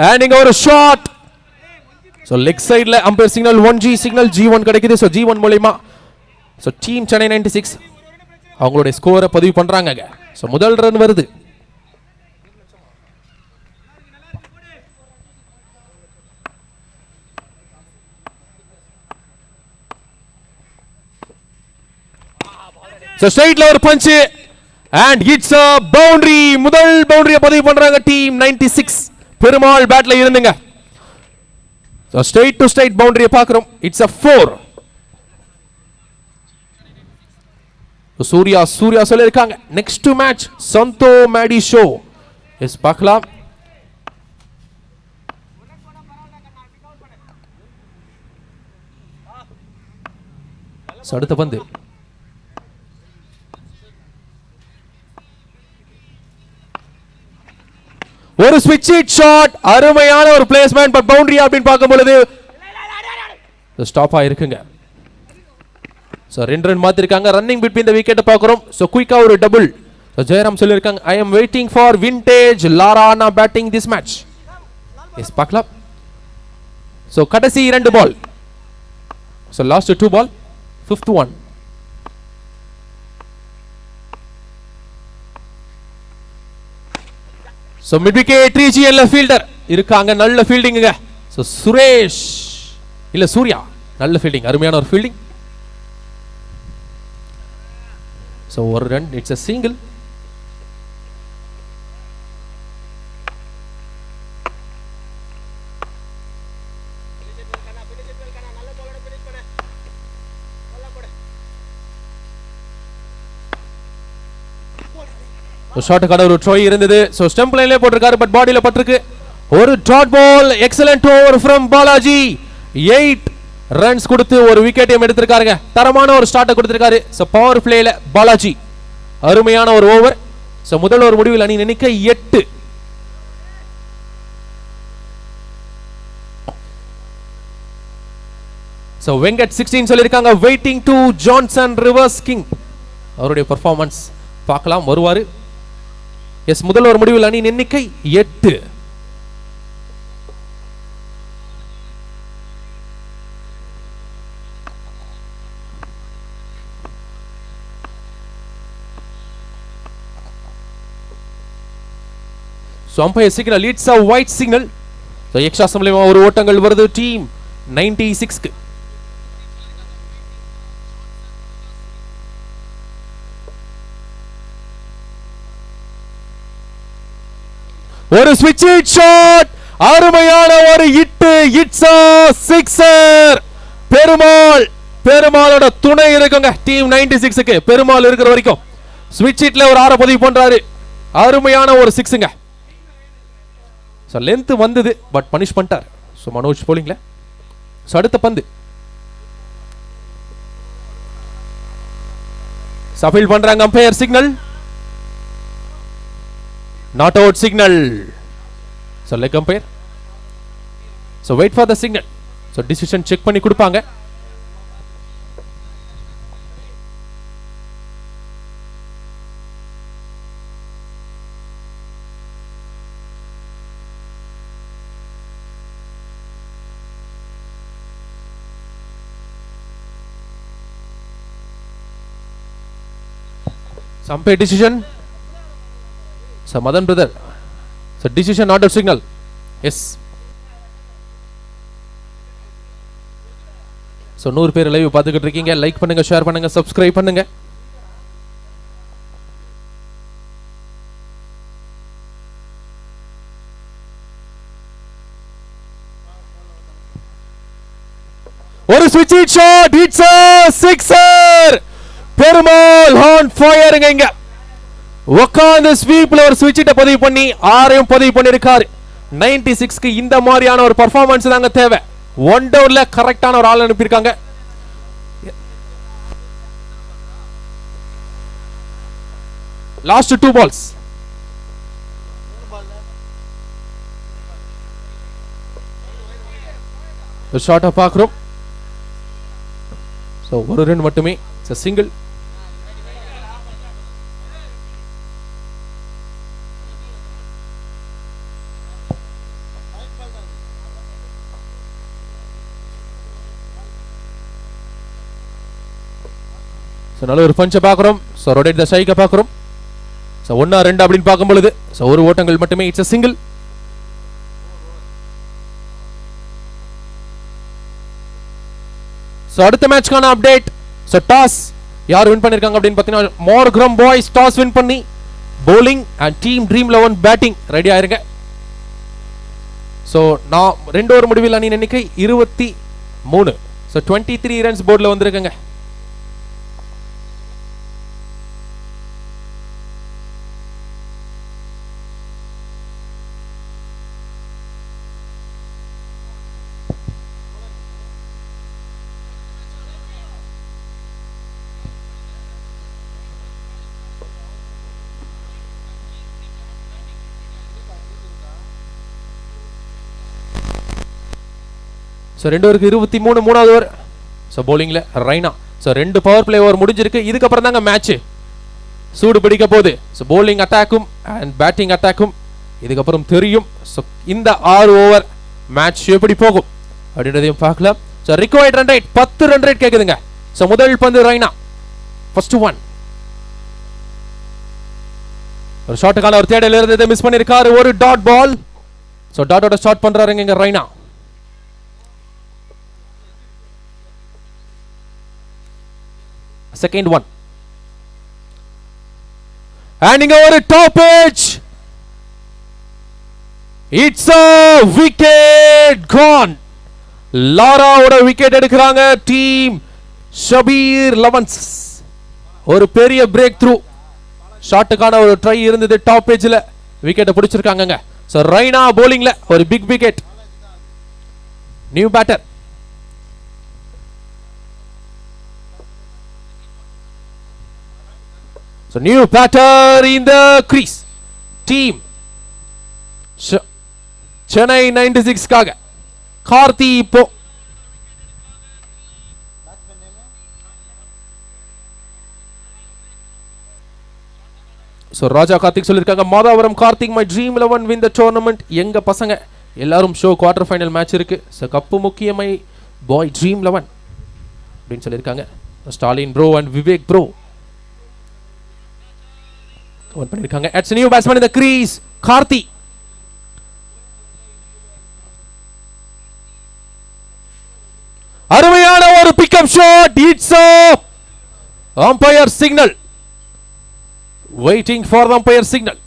and இங்க ஒரு ஷாட். சோ லெக் சைடுல umpire signal 1G signal G1 கிடைக்குது. சோ G1 மூலமா சோ டீம் சென்னை 96 அவங்களுடைய ஸ்கோரை பதிவு பண்றாங்க. சோ முதல் ரன் வருது. So straight lower punch and hits a boundary. முதல் பவுண்டரியை பதிவு பண்றாங்க டீம் 96. பெருமாள் பேட்ல இருந்துங்க. So straight to straight boundary பார்க்கிறோம். It's a 4. சூர்யா சொல்லிருக்காங்க நெக்ஸ்ட் மேட்ச் சந்தோ மேடி ஷோ. எஸ் பார்க்கலாம். அடுத்த பந்து ஒரு ஸ்விட்ச் ஹிட் ஷாட். அருமையான ஒரு பிளேஸ்மென்ட். பட் பவுண்டரி அப்படின்னு பார்க்கும் பொழுது ஸ்டாப் ஆயிருக்குங்க. சோ 2 ரன் மாத்திருக்காங்க. ரன்னிங் பிட்வீன் தி விக்கெட் பார்க்கிறோம். சோ குயிக்கா ஒரு டபுள். சோ ஜெயராம் சொல்லிருக்காங்க I am waiting for vintage லாரானா பேட்டிங் திஸ் மேட்ச். எஸ் பார்க்கலாம். சோ கடைசி 2 பால். So last 2 ball, 5th one. So mid wicket 3GL fielder இருக்காங்க, நல்ல ஃபீல்டிங்குங்க. So சுரேஷ் இல்ல சூர்யா நல்ல ஃபீல்டிங், அருமையான ஒரு ஃபீல்டிங். So ஒரு ரன், இட்ஸ் a single. ஷாட்டுக்கான ஒரு ட்ரை இருந்தது. ஸோ ஸ்டெம்ப் லைன்லேயே போட்டிருக்காரு, பட் பாடியில் பட்டிருக்கு. ஒரு dot ball, excellent over from Balaji. 8 runs கொடுத்து ஒரு விக்கெட்டையும் எடுத்திருக்காருங்க. தரமான ஒரு ஸ்டார்ட்டை கொடுத்திருக்காரு. ஸோ பவர் பிளேல பாலாஜி அருமையான ஒரு ஓவர். ஸோ முதல் ஒரு முடிவில் அணி எண்ணிக்கை 8. ஸோ வெங்கட் 16 சொல்லியிருக்காங்க. Waiting to Johnson reverse king. அவருடைய பர்ஃபார்மன்ஸ் பார்க்கலாம், வருவாரு. எஸ், முதல் ஒரு முடிவில் அணி எண்ணிக்கை 8. So umpire signal, it's a white signal. So extra sum மூலமா ஒரு ஓட்டங்கள் வருது டீம் 96க்கு. ஒரு ஸ்விட்ச் ஹிட் ஷாட், அருமையான ஒரு ஹிட், இட்ஸ் a sixer. பெருமாளோட துணை இருக்குங்க டீம் 96க்கு. பெருமாள் இருக்கிற வரைக்கும் ஸ்விட்ச் ஹிட்ல ஒரு 6 பதிவு பண்றாரு. அருமையான ஒரு 6ங்க. சோ லெந்த் வந்தது, பட் பனிஷ் பண்ணிட்டார். சோ மனோஜ் போலிங்ல. சோ அடுத்த பந்து சஃபீல் பண்றாங்க. Umpire signal, not out signal. So leg umpire, so wait for the signal. So decision check பண்ணி கொடுப்பாங்க. So umpire decision. So Madan brother, so decision not a signal. Yes. So 100 பேர் live பார்த்துக்கிட்டு இருக்கீங்க. Like பண்ணுங்க, share பண்ணுங்க, subscribe பண்ணுங்க. ஒரு ஸ்விட்ச் hit shot, it's a sixer. Perumal on ஃபயர்ங்க. இங்க உட்கார்ந்து ஸ்வீப்ல ஒரு ஸ்விட்ச் பதிவு பண்ணி 6ஐயும் பதிவு பண்ணிருக்காரு. 96க்கு இந்த மாதிரியான ஒரு பர்ஃபார்மன்ஸ் தாங்க தேவை. ஒன் டவுன்ல கரெக்டான ஒரு ஆள் அனுப்பியிருக்காங்க. Last 2 balls. ஷார்ட்டா பார்க்கிறோம். சோ ஒரு ரன் மட்டுமே, சிங்கிள். நல்ல ஒரு பஞ்ச பார்க்கிறோம். சோ ரொட்டேட் தி ஸ்ட்ரைக்க பார்க்கிறோம். சோ 1-2 அப்படினு பார்க்கும் பொழுது சோ ஒரு ஓட்டங்கள் மட்டுமே, இட்ஸ் a single. சோ அடுத்த மேட்ச்க்கான அப்டேட். சோ டாஸ் யார் வின் பண்ணிருக்காங்க அப்படினு பார்த்தீங்கன்னா மோர்கிரம் பாய்ஸ் டாஸ் வின் பண்ணி bowling and team dream 11 batting ready ஆயிருங்க. சோ நான் ரெண்டு ஓவர் முடிவில் அணி எண்ணிக்கை 23. சோ 23 ரன்ஸ் போர்ட்ல வந்திருக்குங்க. ஸோ 2 ஓவருக்கு 23, மூணாவது ஓவர். ஸோ பவுலிங்கில் Raina. So 2 power play over முடிஞ்சிருக்கு. இதுக்கப்புறம் தாங்க மேட்ச்சு சூடு பிடிக்க போகுது. ஸோ பவுலிங் அட்டாக்கும் அண்ட் பேட்டிங் அட்டாக்கும் இதுக்கப்புறம் தெரியும். ஸோ இந்த 6 ஓவர் மேட்ச் எப்படி போகும் அப்படின்றதையும் பார்க்கலாம். So required run rate 10 run rate கேட்குதுங்க. ஸோ முதல் பந்து ரெய்னா, ஃபர்ஸ்ட் ஒன். ஒரு ஷாட்டுக்கான ஒரு தேடல் இருந்தது, மிஸ் பண்ணிருக்காரு. ஒரு டாட் பால். ஸோ டாட்டோட ஸ்டார்ட் பண்றாருங்க இங்க ரெய்னா. Second one. And இங்க ஒரு top edge. It's a wicket gone. லாராவோட விக்கெட் எடுக்கிறாங்க டீம் ஷபீர் லெவன்ஸ். ஒரு பெரிய பிரேக் த்ரூ ஷாட்டுக்கான ஒரு ட்ரை இருந்தது, டாப் எட்ஜ்ல விக்கெட்டை பிடிச்சிருக்காங்க. சோ ரெய்னா bowlingல ஒரு big wicket. New batter. So new batter in the crease. Team Chennai 96 காக கார்த்தி இப்போ ஸோ ராஜா கார்த்திக் சொல்லியிருக்காங்க, Madhavaram Karthik my dream 11 win the tournament. எங்க பசங்க எல்லாரும் ஷோ குவார்டர் ஃபைனல் மேட்ச் இருக்கு. ஸோ கப்பு முக்கியமை பாய் ட்ரீம் 11 அப்படின்னு சொல்லியிருக்காங்க. Stalin bro and Vivek bro comment பண்ணிருக்காங்க. It's a new batsman in the crease, Karthi. அருமையான ஒரு pickup shot. It's a umpire signal. Waiting for the umpire signal.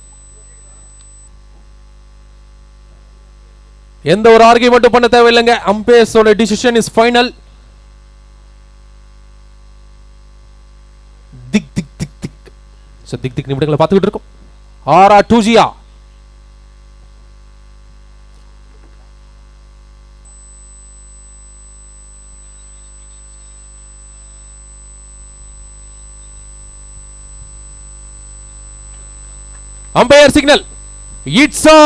எந்த ஒரு ஆர்கியூமெண்ட் பண்ண தேவையில்லைங்க. அம்பையர்ஸோட டிசிஷன் இஸ் ஃபைனல். திக் திக் திக் திக். சோ திக் திக் நிமிடங்களை பார்த்துக்கிட்டு இருக்கோம். ஆரா டூஜியா. Umpire signal. It's a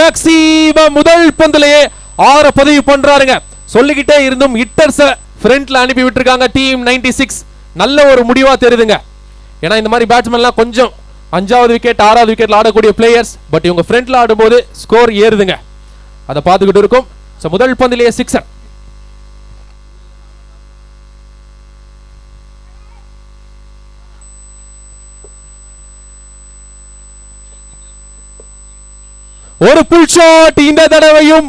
maximum. முதல் பந்திலேயே 6 பதிவு பண்றாருங்க. சொல்லிக்கிட்டே இருந்தும் ஹிட்டர்ஸ் ஃப்ரண்ட்ல அனுப்பி விட்டுருக்காங்க டீம் 96. நல்ல ஒரு முடிவா தெரியுதுங்க. ஏன்னா இந்த மாதிரி பேட்ஸ்மேன்லாம் கொஞ்சம் 5வது விக்கெட் 6வது விக்கெட்ல ஆடக்கூடிய பிளேயர்ஸ். பட் இவங்க ஃப்ரண்ட்ல ஆடும்போது ஸ்கோர் ஏறுதுங்க. அதை பார்த்துக்கிட்டு இருக்கும். ஸோ முதல் பந்திலேயே சிக்ஸர். ஒரு புல் ஷாட் இந்த தடவையும்.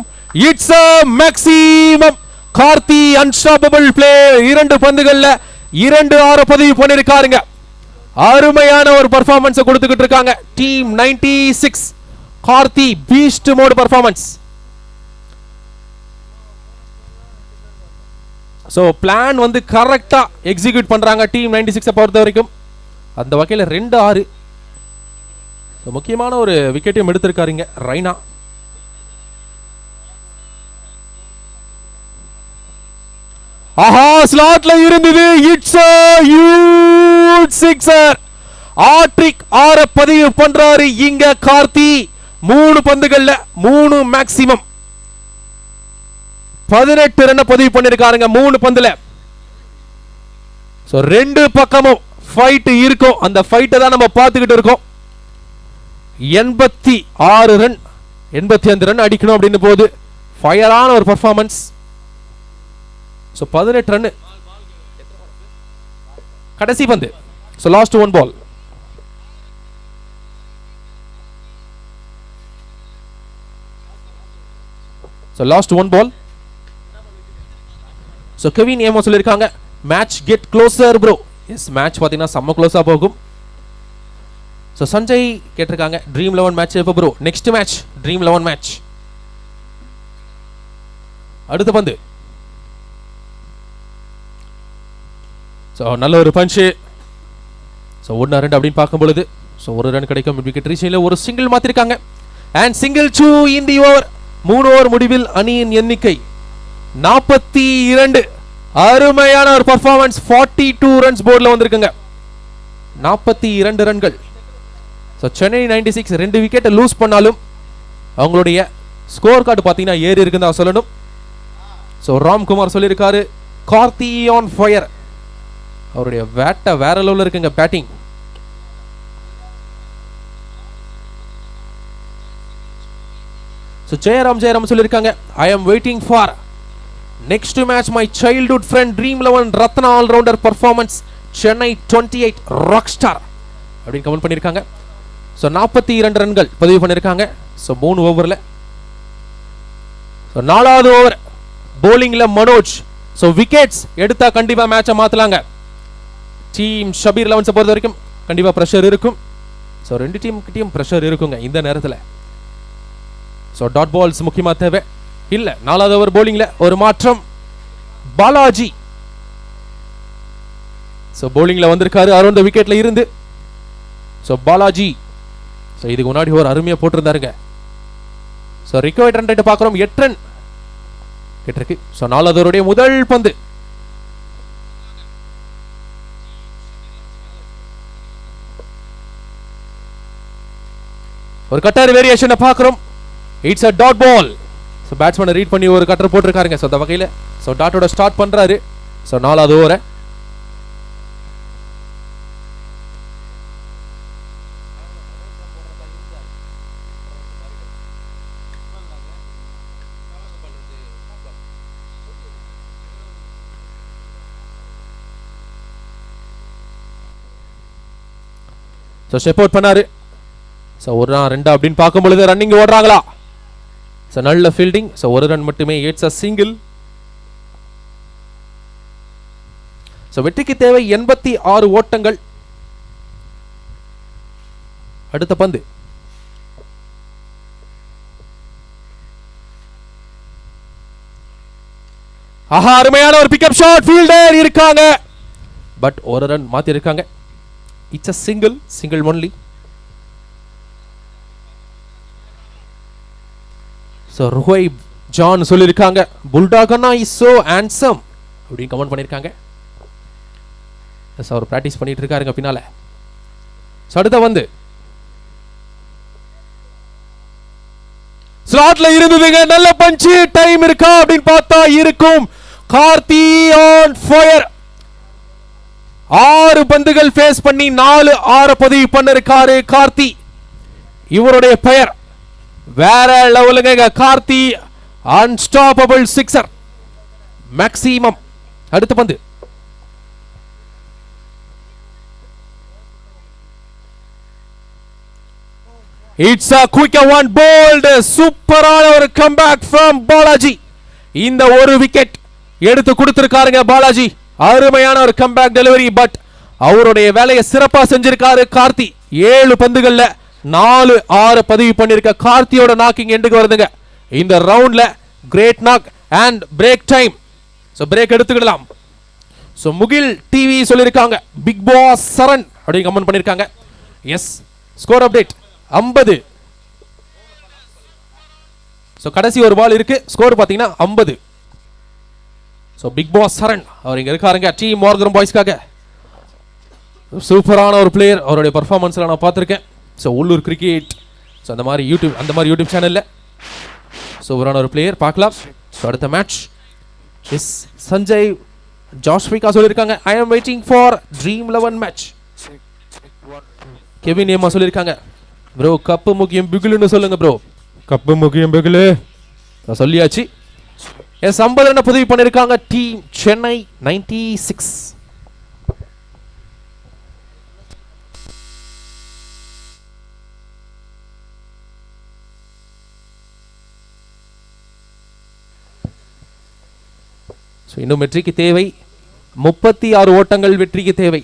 It's a maximum. Karthi unstoppable play. 2 பந்துகள்ல 2-6 பதிவு பண்ணிருக்காருங்க. அருமையான ஒரு பெர்ஃபார்மன்ஸ் கொடுத்துக்கிட்டு இருக்காங்க team 96. Karthi beast mode performance. So plan வந்து கரெக்டா எக்ஸிக்யூட் பண்றாங்க டீம் 96 பொறுத்த வரைக்கும். அந்த வகையில 2-6 முக்கியமான ஒரு விக்கெட்டையும் எடுத்திருக்காருங்க ரெய்னா. ஆஹா ஸ்லாட்ல இருந்தது. It's a huge sixer. ஆட்ரிக் 6 பதிவு பண்றாரு இங்க கார்த்தி. 3 பந்துகள்ல 3 மேக்ஸிமம் 18 ரன் பதிவு பண்ணிருக்காருங்க 3 பந்துல. சோ 2 பக்கமும் ஃபைட் இருக்கும். அந்த ஃபைட்டை தான் நம்ம பார்த்துக்கிட்டு இருக்கோம். 86 ரன் 85 ரன் அடிக்கணும் அப்படின்னு போது ஃபயரான ஒரு பெர்ஃபார்மன்ஸ். சோ 18 ரன் கடைசி பந்து. So last 1 ball. So last 1 ball. So Kevin ஏமோ சொல்லிருக்காங்க, match get closer bro. Yes match பாத்தீங்கன்னா செம்ம க்ளோஸா போகும். சோ சஞ்சய் கேட்டிருக்காங்க ட்ரீம் 11 மேட்ச் எப்போ bro? Next match dream 11 match. அடுத்த பந்து. சோ நல்ல ஒரு பஞ்ச். சோ 1-2 அப்படின்னு பார்க்கும் பொழுது சோ 1 ரன் கிடைக்கும். விக்கெட் ரீச்சிங்ல ஒரு சிங்கிள் மாத்திருக்காங்க. And single 2 in the over. 3 over முடிவில் அணியின் எண்ணிக்கை 42. அருமையான ஒரு பெர்ஃபார்மன்ஸ். 42 ரன்ஸ் போர்ட்ல வந்திருக்குங்க. 42 ரன்கள். ஸோ சென்னை 96 2 விக்கெட்டை லூஸ் பண்ணாலும் அவங்களுடைய ஸ்கோர் கார்டு பார்த்தீங்கன்னா ஏறி இருக்குன்னு தான் சொல்லணும். ஸோ ராம்குமார் சொல்லியிருக்காரு கார்த்தி ஆன் ஃபயர். அவருடைய வேட்டை வேற லெவலில் இருக்குங்க பேட்டிங். ஸோ ஜெயராம் சொல்லியிருக்காங்க I am waiting for Next match, my childhood friend Dream 11 Ratna all-rounder performance Chennai 28 Rockstar அப்படின்னு கமெண்ட் பண்ணியிருக்காங்க. ஸோ 42 ரன்கள் பதிவு பண்ணியிருக்காங்க. ஸோ 3 ஓவரில். ஸோ 4வது ஓவர் போலிங்கில் மனோஜ். ஸோ விக்கெட்ஸ் எடுத்தால் கண்டிப்பாக மேட்சை மாற்றலாங்க. டீம் ஷபீர் 11 பொறுத்த வரைக்கும் கண்டிப்பாக ப்ரெஷர் இருக்கும். ஸோ 2 டீம் ப்ரெஷர் இருக்குங்க இந்த நேரத்தில். ஸோ டாட் பால்ஸ் முக்கியமாக தேவை. இல்லை 4வது ஓவர் போலிங்கில் ஒரு மாற்றம். பாலாஜி ஸோ போலிங்கில் வந்திருக்காரு அரௌண்ட் விக்கெட்ல இருந்து. ஸோ பாலாஜி ஸோ இதுக்கு முன்னாடி ஒரு அருமையாக போட்டிருந்தாருங்க. ஸோ ரிக்வயர்ட் ரன் ரேட் பார்க்குறோம் 8 ரன் கிட்டிருக்கு. ஸோ 4வது ஓவருடைய முதல் பந்து. ஒரு கட்டர் வேரியேஷனை பார்க்குறோம். It's a dot ball. So பேட்ஸ்மேனை ரீட் பண்ணி ஒரு கட்டர் போட்டிருக்காருங்க. ஸோ அந்த வகையில் ஸோ டாட்டோட ஸ்டார்ட் பண்ணுறாரு. ஸோ 4வது ஓவரை ஸோ ஸ்டெப் அவுட் பண்ணாரு. ஸோ 1 ரன் 2 அப்படின்னு பார்க்கும் பொழுது ரன்னிங் ஓடுறாங்களா? ஸோ நல்ல ஃபீல்டிங். ஸோ 1 ரன் மட்டுமே. It's a single. ஸோ வெற்றிக்கு தேவை 86 ஓட்டங்கள். அடுத்த பந்து. ஆஹா, அருமையான ஒரு பிக்கப் ஷாட். ஃபீல்டர் இருக்காங்க, பட் 1 ரன் மாத்தி இருக்காங்க. It's a single only. So ருஹை John சொல்லியிருக்காங்க புல்டாகனா இஸ் சோ ஹேண்ட்சம் அப்படின்னு கமெண்ட் பண்ணியிருக்காங்க. அவர் ப்ராக்டிஸ் பண்ணிட்டு இருக்காருங்க பின்னால. ஸோ அடுத்த வந்து ஸ்லாட்ல இருந்ததுங்க. நல்ல பஞ்சு. டைம் இருக்கா அப்படின்னு பார்த்தா இருக்கும். Karthi on fire. 6 பந்துகள் ஃபேஸ் பண்ணி 4-6 பதிவு பண்ணிருக்காரு கார்த்தி. இவருடைய பெயர் வேற லெவலுங்க. Karthi unstoppable sixer maximum. அடுத்த பந்து. It's a quick one bowled. சூப்பரான ஒரு கம்பேக் ஃப்ரம் பாலாஜி. இந்த ஒரு விக்கெட் எடுத்து கொடுத்திருக்காருங்க பாலாஜி. அருமையான ஒரு கம்பேக் டெலிவரி. பட் அவருடைய வேலையை சிறப்பா செஞ்சிருக்காரு கார்த்தி. 7 பந்துகள்ல 4-6 பதிவு பண்ணிருக்க கார்த்தியோட நாக்கிங் எண்டுக்கு வருதுங்க இந்த ரவுண்ட்ல. Great knock and break time. So break எடுத்துக்கலாம். சோ முகில் டிவி சொல்லிருக்காங்க பிக் பாஸ் சரண் அப்படி கமெண்ட் பண்ணிருக்காங்க. S, score update 50. சோ கடைசி ஒரு பால் இருக்கு. ஸ்கோர் பாத்தீங்கன்னா 50. சோ பிக் பாஸ் சரண் அவர் இங்க இருக்காருங்க டீம் மார்கரம் பாய்ஸ்க்காக. சூப்பரான ஒரு பிளேயர். அவருடைய பெர்ஃபார்மன்ஸ்ல நான் பார்த்திருக்கேன். ஸோ உள்ளூர் கிரிக்கெட் ஸோ அந்த மாதிரி யூடியூப் சேனலில் சூப்பரான ஒரு பிளேயர் பார்க்கலாம். ஸோ அடுத்த மேட்ச் எஸ் சஞ்சய் ஜாஸ்விகா சொல்லியிருக்காங்க I am waiting for dream 11 match. Kevin ஏமா சொல்லியிருக்காங்க ப்ரோ கப்பு முக்கியம் பிகுலுன்னு சொல்லுங்க ப்ரோ. கப்பு முக்கியம் பிகுலு சொல்லியாச்சு. எஸ் 50 ரன் பதிவு பண்ணியிருக்காங்க டீம் சென்னை 96. இன்னும் வெற்றிக்கு தேவை 36 ஓட்டங்கள். வெற்றிக்கு தேவை.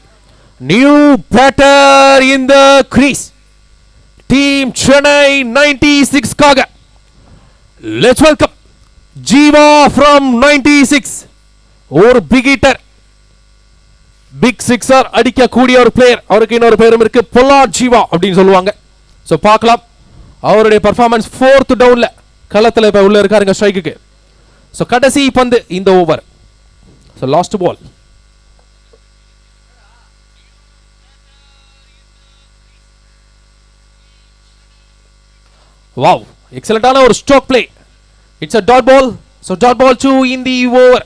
New batter in the crease team Chennai 96 காக. Let's welcome Jeeva from 96. ஒரு பிக் ஹிட்டர், பிக் சிக்ஸர் அடிக்கக்கூடிய ஒரு பிளேயர். அவருக்கு இன்னொரு பேரும் இருக்கு பொல்லாட் ஜீவா அப்படின்னு சொல்லுவாங்க. ஸோ பார்க்கலாம் அவருடைய பர்ஃபார்மன்ஸ். 4th டவுன்ல களத்தில் இப்போ உள்ள இருக்காருங்க ஸ்ட்ரைக்குக்கு. ஸோ கடைசி பந்து இந்த over. So last ball. Wow, excellent ஆன ஒரு stroke play. It's a dot ball. So dot ball 2 in the over.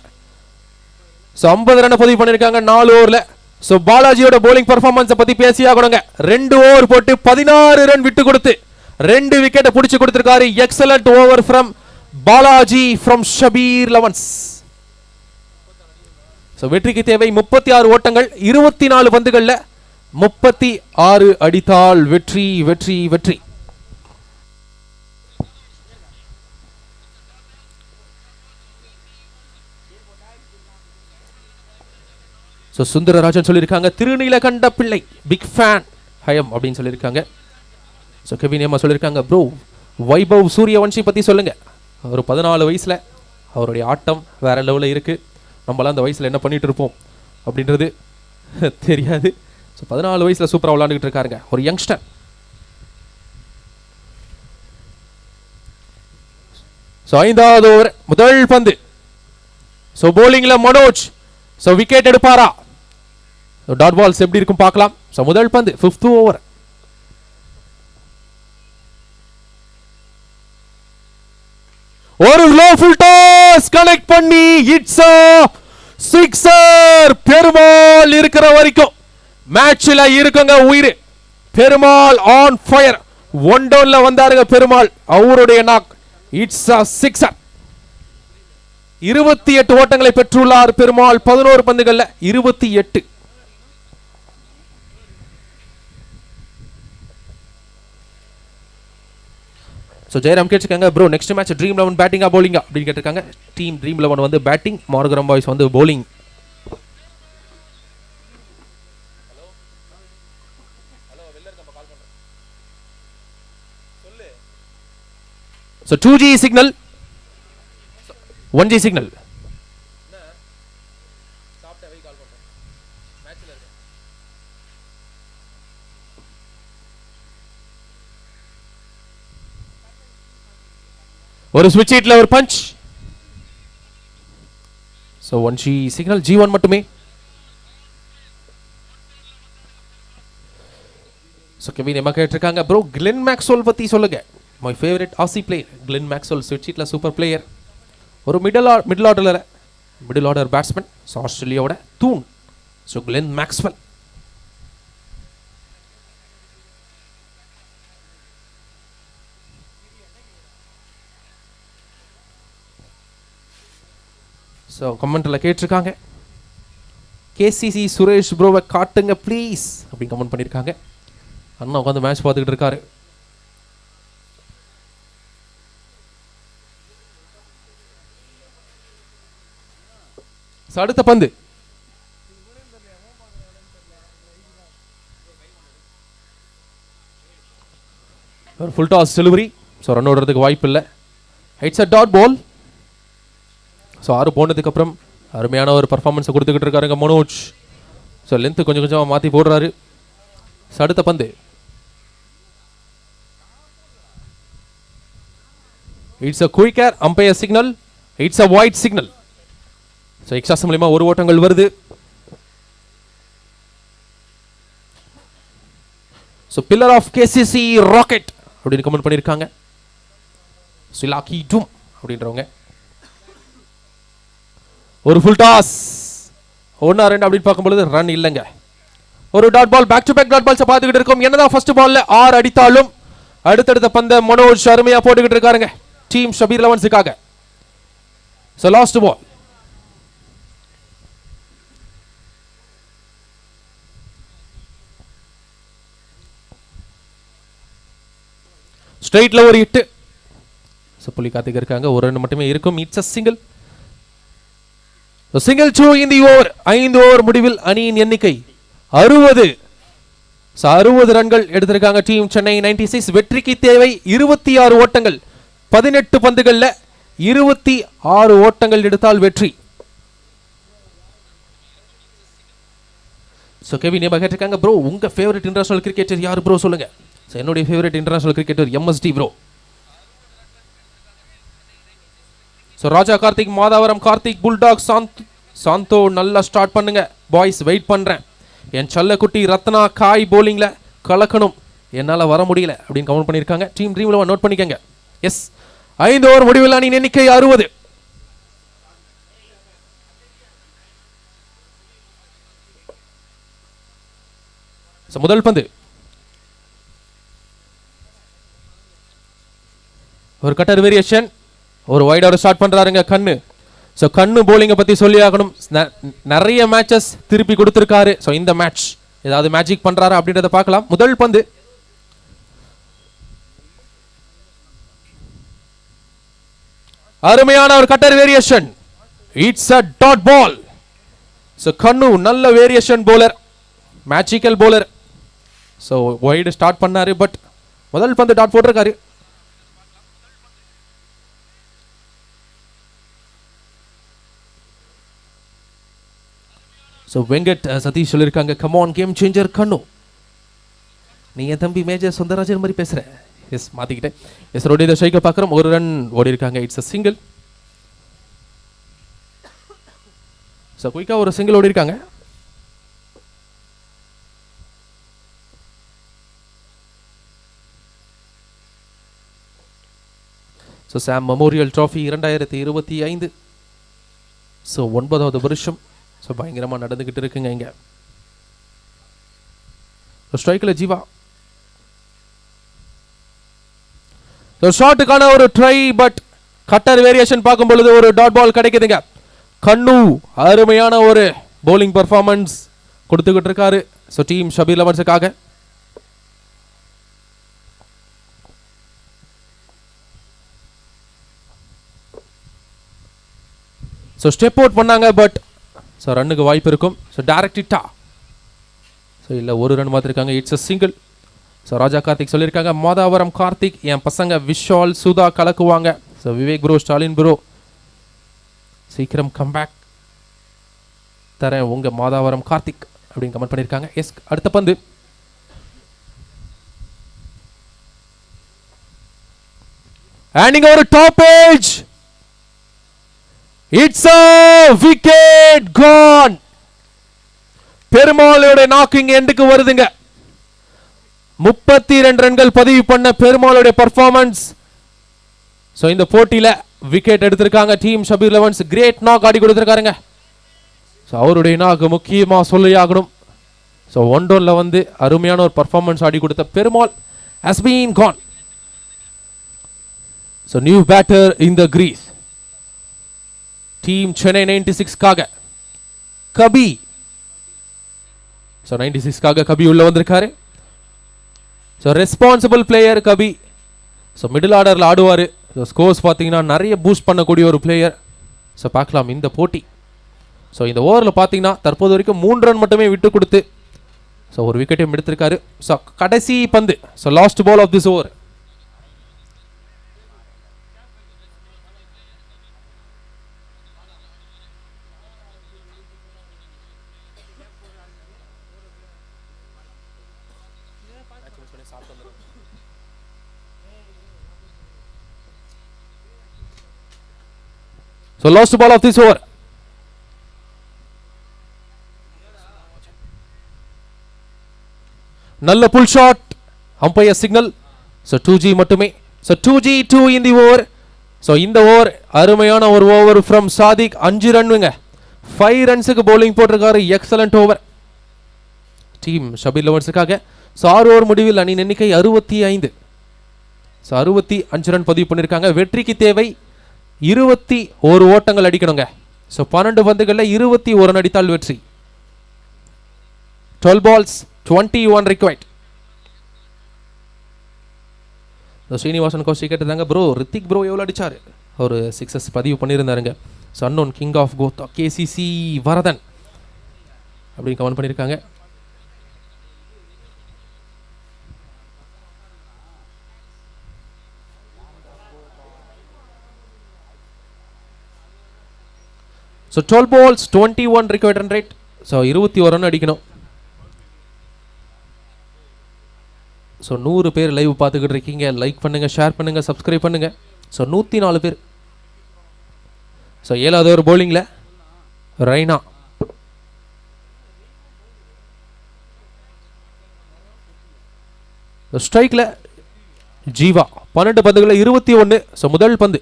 So 50 run பதிவு பண்ணிருக்காங்க 4 ஓவர்ல. So பாலாஜியோட bowling performance பத்தி பேசியாகணுங்க. 2 ஓவர் போட்டு 16 ரன் விட்டு கொடுத்து 2 விக்கெட் புடிச்சு கொடுத்திருக்காரு. Excellent over from Balaji from Shabir 11. வெற்றிக்கு தேவை 36 ஓட்டங்கள், 24 பந்துகள்ல 36 அடித்தால் வெற்றி வெற்றி வெற்றி. சுந்தரராஜன் சொல்லியிருக்காங்க, திருநீலகண்ட பிள்ளை பிக் ஃபேன் ஹயம் அப்படின்னு சொல்லியிருக்காங்க. கெவின் ஏமா சொல்லியிருக்காங்க, ப்ரோ வைபவ் சூரியவன்ஷி பற்றி சொல்லுங்க. ஒரு 14 வயசுல அவருடைய ஆட்டம் வேற லெவலில் இருக்கு. நம்மளாம் அந்த வயசுல என்ன பண்ணிட்டு இருப்போம் அப்படின்றது தெரியாது. 14 வயசுல சூப்பராக விளையாண்டுக்கிட்டு இருக்காருங்க, ஒரு யங்ஸ்டர். ஐந்தாவது ஓவர் முதல் பந்து. போலிங்ல மனோஜ் விக்கெட் எடுப்பாரா? டாட் பால்ஸ் எப்படி இருக்கும் பார்க்கலாம். முதல் பந்து 5th ஓவர். ஒரு லோ ஃபுல் டாஸ் கனெக்ட் பண்ணி இட்ஸ் சிக்ஸர். பெருமாள் இருக்கிற வரைக்கும் மேட்ச்ல இருக்குங்க உயிர். Perumal on fire. 1 டவுன்ல வந்தாருங்க பெருமாள். அவருடைய நாக் இட்ஸ் சிக்ஸர். 28 ஓட்டங்களை பெற்றுள்ளார் பெருமாள். 11 பந்துகள்ல 28. ஜெயராம் கேட்டிருக்காங்க, ப்ரோ நெக்ஸ்ட் மேட்ச் ட்ரீம் 11 பேட்டிங்கா பவுலிங்கா அப்படின்னு கேட்டிருக்காங்க. டீம் ட்ரீம் 11 வந்து பேட்டிங், மார்கரம் பாய்ஸ் வந்து bowling. So 2G signal, 1G signal. ஒரு ஸ்விட்ச் ஹிட்ல ஒரு punch. So 1G signal, G1 மட்டுமே. கெவின் எம்மா கேட்டிருக்காங்க, ப்ரோ கிளென் மேக்ஸ்வெல் பத்தி சொல்லுங்க. My favorite Aussie player Glenn Maxwell, switch hitla super player. ஒரு மிடில் ஆர்டர் பேட்ஸ்மேன். ஆஸ்திரேலியாவோட தூண். Glenn Maxwell. கமெண்ட்ல கேட்டிருக்காங்க, KCC சுரேஷ் ப்ரோவை காட்டுங்க ப்ளீஸ் அப்படின்னு கமெண்ட் பண்ணியிருக்காங்க. அண்ணா உட்காந்து மேட்ச் பார்த்துக்கிட்டு இருக்காரு. அடுத்த பந்து. ஒரு ஃபுல் டாஸ் டெலிவரி. ரன் ஓடுறதுக்கு வாய்ப்பு இல்லை. இட்ஸ் அ டாட் பால். 6 போனதுக்கு அப்புறம் அருமையான ஒரு பர்ஃபார்மன்ஸை கொடுத்துக்கிட்டு இருக்காருங்க மனோஜ். லென்த் கொஞ்சம் கொஞ்சமாக மாற்றி போடுறாரு. அடுத்த பந்து. It's a quicker umpire signal. It's a wide signal. Exhaust மூலமா ஒரு ஓட்டங்கள் வருது. பில்லர் ஆஃப் KCC ராக்கெட் அப்படின்னு கமெண்ட் பண்ணியிருக்காங்க. சிலாக்கி டூம் அப்படின்றவங்க. ஒரு ஃபுல் டாஸ் 1-2 அப்படின்னு பார்க்கும்பொழுது ரன் இல்லைங்க. ஒரு dot ball, back to back dot balls பார்த்துக்கிட்டு இருக்கோம். என்னதான் ஃபர்ஸ்ட் பால்ல 6 அடித்தாலும் அடுத்தடுத்த பந்த மனோஜ் அருமையா போட்டுக்கிட்டு இருக்காருங்க டீம் ஷபீர் 11க்காக. Last ball. ஸ்ட்ரைட்ல ஒரு ஹிட். புலி காத்துக்கு இருக்காங்க. ஒரு ரன் மட்டுமே இருக்கும். It's a single. Single 2 in the over. 5 over முடிவில் அணியின் எண்ணிக்கை 60. 60 ரன்கள் எடுத்திருக்காங்க டீம் சென்னை 96. வெற்றிக்கு தேவை 26 ஓட்டங்கள். 18 பந்துகள்ல 26 ஓட்டங்கள் எடுத்தால் வெற்றி. கெவின் ஏமா கேட்டிருக்காங்க, ப்ரோ உங்க ஃபேவரட் இன்டர்நேஷனல் கிரிக்கெட்டர் யார் ப்ரோ சொல்லுங்க. என்னுடைய favourite international cricketer MSD bro. Raja Karthik, Madhavaram Karthik, bulldog சாந்தோ நல்லா ஸ்டார்ட் பண்ணுங்க பாய்ஸ், வெயிட் பண்றேன். என் செல்லக்குட்டி ரத்னா காய் போலிங்ல கலக்கணும், என்னால வர முடியல அப்படின்னு கமெண்ட் பண்ணியிருக்காங்க. டீம் ட்ரீம் 11 நோட் பண்ணிக்கங்க. எஸ், 5 ஓவர் முடிவில் அணியின் எண்ணிக்கை 60. முதல் பந்து. ஒரு கட்டர் வேரியேஷன். ஒரு வைட் ஆர் ஸ்டார்ட் பண்றாருங்க கண்ணு. ஸோ கண்ணு போலிங்கை பற்றி சொல்லி ஆகணும். நிறைய மேட்சஸ் திருப்பி கொடுத்துருக்காரு. ஸோ இந்த மேட்ச் ஏதாவது மேஜிக் பண்ணுறாரு அப்படின்றத பார்க்கலாம். முதல் பந்து அருமையான ஒரு cutter variation. It's a dot ball. So கண்ணு நல்ல variation bowler, magical bowler. So wide start பண்ணாரு, பட் முதல் பந்து டாட் போட்டிருக்காரு. ஸோ வெங்கட் சதீஷ் சொல்லியிருக்காங்க, கமான் கேம் சேஞ்சர் கண்ணு. நீ என் தம்பி மேஜர் சுந்தரராஜன் மாதிரி பேசுற. எஸ் மாத்திக்கிட்டேன். எஸ் ரோடி ஸ்ட்ரைக்கை பார்க்குறோம். ஒரு ரன் ஓடி இருக்காங்க. It's a single. ஸோ குயிக்காக ஒரு சிங்கிள் ஓடி இருக்காங்க. ஸோ சாம் மெமோரியல் ட்ராஃபி 2025. ஸோ 9வது வருஷம். ஸோ பயங்கரமாக நடந்துக்கிட்டு இருக்குங்க இங்கே. ஸ்ட்ரைக்கில் ஜீவா. ஸோ ஷாட்டுக்கான ஒரு ட்ரை, பட் கட்டர் வேரியேஷன் பார்க்கும் பொழுது ஒரு டாட் பால் கிடைக்குதுங்க. கண்ணு அருமையான ஒரு பவுலிங் பர்ஃபார்மன்ஸ் கொடுத்துக்கிட்டு இருக்காரு. ஸோ டீம் ஷபீர் லெவன்ஸுக்காக. ஸோ ஸ்டெப் அவுட் பண்ணாங்க, பட் ஸோ ரன்னுக்கு வாய்ப்பு இருக்கும். So direct ஹிட்டா. ஸோ இல்லை, ஒரு ரன் பார்த்துருக்காங்க. It's a single. So Raja Karthik சொல்லியிருக்காங்க, மாதாவரம் கார்த்திக் என் பசங்க விஷால் சுதா கலக்குவாங்க. So Vivek bro, Stalin bro சீக்கிரம் கம்பேக் தரேன் உங்க மாதாவரம் கார்த்திக் அப்படின்னு கமெண்ட் பண்ணியிருக்காங்க. எஸ், அடுத்த பந்து ஒரு top age. It's a wicket gone. பெருமாளோட நாக்கிங் எண்டுக்கு வருதுங்க. 32 ரன்கள் பதிவு பண்ண பெருமாளோட பர்ஃபார்மன்ஸ். ஸோ இந்த போட்டியில விக்கெட் எடுத்திருக்காங்க team Shabir elevens. Great knock ஆடி கொடுத்திருக்காருங்க. ஸோ அவருடைய நாக் முக்கியமாக சொல்லியாகணும். ஸோ ஒன் டவுன்ல வந்து அருமையான ஒரு பர்ஃபார்மன்ஸ் ஆடி கொடுத்த Perumal has been gone. So new batter in the crease. Team Chennai 96க்காக கபி. ஸோ 96க்காக கபி உள்ள வந்திருக்காரு. So responsible player Kabi. So middle ஆர்டரில் ஆடுவார். ஸோ ஸ்கோர்ஸ் பார்த்தீங்கன்னா நிறைய பூஸ்ட் பண்ணக்கூடிய ஒரு பிளேயர். ஸோ பார்க்கலாம் இந்த போட்டி. ஸோ இந்த ஓவரில் பார்த்தீங்கன்னா தற்போது வரைக்கும் 3 ரன் மட்டுமே விட்டு கொடுத்து ஸோ ஒரு விக்கெட்டையும் எடுத்திருக்காரு. ஸோ கடைசி பந்து. So last ball of this over. So last ball of this over. நல்ல pull shot. Umpire signal. So 2G மட்டுமே. So 2G 2 in the over. So இந்த ஓவர் அருமையான ஒரு ஓவர் ஃப்ரம் சாதிக். 5 ரன்னுங்க. 5 ரன்ஸுக்கு பவுலிங் போட்டிருக்காரு. எக்ஸலண்ட் ஓவர் டீம் ஷபீர் லெவன்ஸுக்காக. So 6 over முடிவில் அணியின் எண்ணிக்கை 65. ஸோ 65 ரன் பதிவு பண்ணியிருக்காங்க. வெற்றிக்கு தேவை 21 ஓட்டங்கள் அடிக்கணுங்க. ஸோ 12 பந்துகளில் 21 ரன் அடித்தால் வெற்றி. 12 balls 21 required. ஸ்ரீனிவாசன் கோஷி கேட்டுதாங்க, ப்ரோ ரித்திக் ப்ரோ எவ்வளோ அடிச்சாரு? ஒரு 6 பதிவு பண்ணியிருந்தாருங்க. So unknown king of goth KCC Varadhan அப்படின்னு கமெண்ட் பண்ணியிருக்காங்க. So 12 balls 21 required run rate. So 21 run அடிக்கணும். ஸோ 100 பேர் லைவ் பார்த்துக்கிட்டு இருக்கீங்க. லைக் பண்ணுங்க, ஷேர் பண்ணுங்க, சப்ஸ்கிரைப் பண்ணுங்க. ஸோ 104 பேர். ஸோ 7வது ஒரு பவுலிங்கில் ரைனா. ஸ்ட்ரைக்கில் ஜீவா. 12 பந்துகளில் 21. ஸோ முதல் பந்து.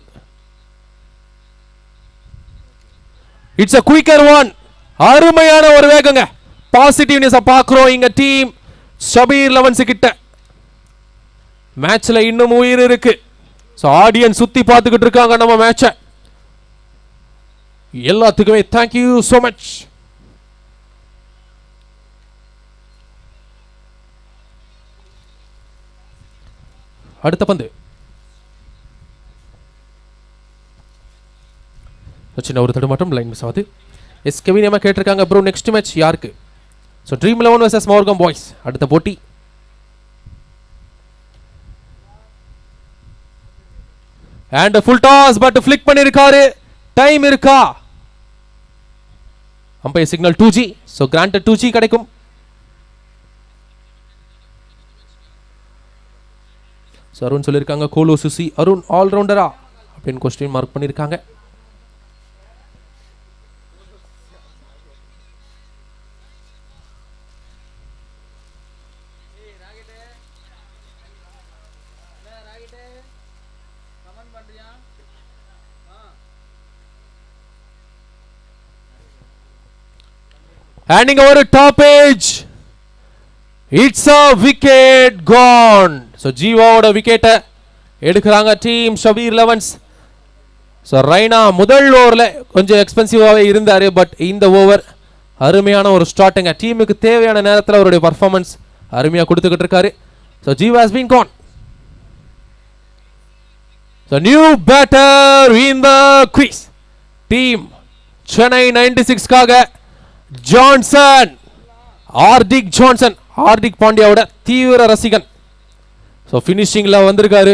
It's a quicker one. அருமையான ஒரு வேகங்க. பாசிட்டிவ்னஸ் பார்க்குறோம் இங்க டீம் ஷபீர் லெவன்ஸ் கிட்ட. மேட்ச்ல இன்னும் உயிர் இருக்கு. ஸோ ஆடியன்ஸ் சுத்தி பார்த்துக்கிட்டு இருக்காங்க நம்ம மேட்சை. எல்லாத்துக்குமே தேங்க்யூ ஸோ மச். அடுத்த பந்து சின்ன ஒரு தடுமாற்றம், லைன் மிஸ் ஆகுது. எஸ் கெவின் ஏமா கேட்டிருக்காங்க ப்ரோ நெக்ஸ்ட் மேட்ச் யாருக்கு? So dream 11 vs Markram boys அடுத்த போட்டி. அண்ட் ஃபுல் டாஸ் பட் ஃபிளிக் பண்ணிருக்காரு. டைம் இருக்கா? Umpire signal 2G. So granted 2G கிடைக்கும். ஸோ அருண் சொல்லியிருக்காங்க கோலோ சுசி அருண் ஆல்ரவுண்டரா அப்படின்னு கொஸ்டின் மார்க் பண்ணியிருக்காங்க. Handing over a top edge. It's a wicket gone. So ஜீவாவோட விக்கெட்டை எடுக்கிறாங்க team Shabir 11s. So Raina முதல் ஓவரில் கொஞ்சம் எக்ஸ்பென்சிவாகவே இருந்தார். பட் இந்த ஓவர் அருமையான ஒரு ஸ்டார்ட்டுங்க. டீமுக்கு தேவையான நேரத்தில் அவருடைய பர்ஃபார்மன்ஸ் அருமையாக கொடுத்துக்கிட்டு இருக்காரு. So Jeeva has been gone. So new batter in the quiz team Chennai 96க்காக ஜான்சன், ஹார்திக் ஜான்சன், ஹார்திக் பாண்டியாவோட தீவிர ரசிகன். ஸோ ஃபினிஷிங்கில் வந்திருக்காரு.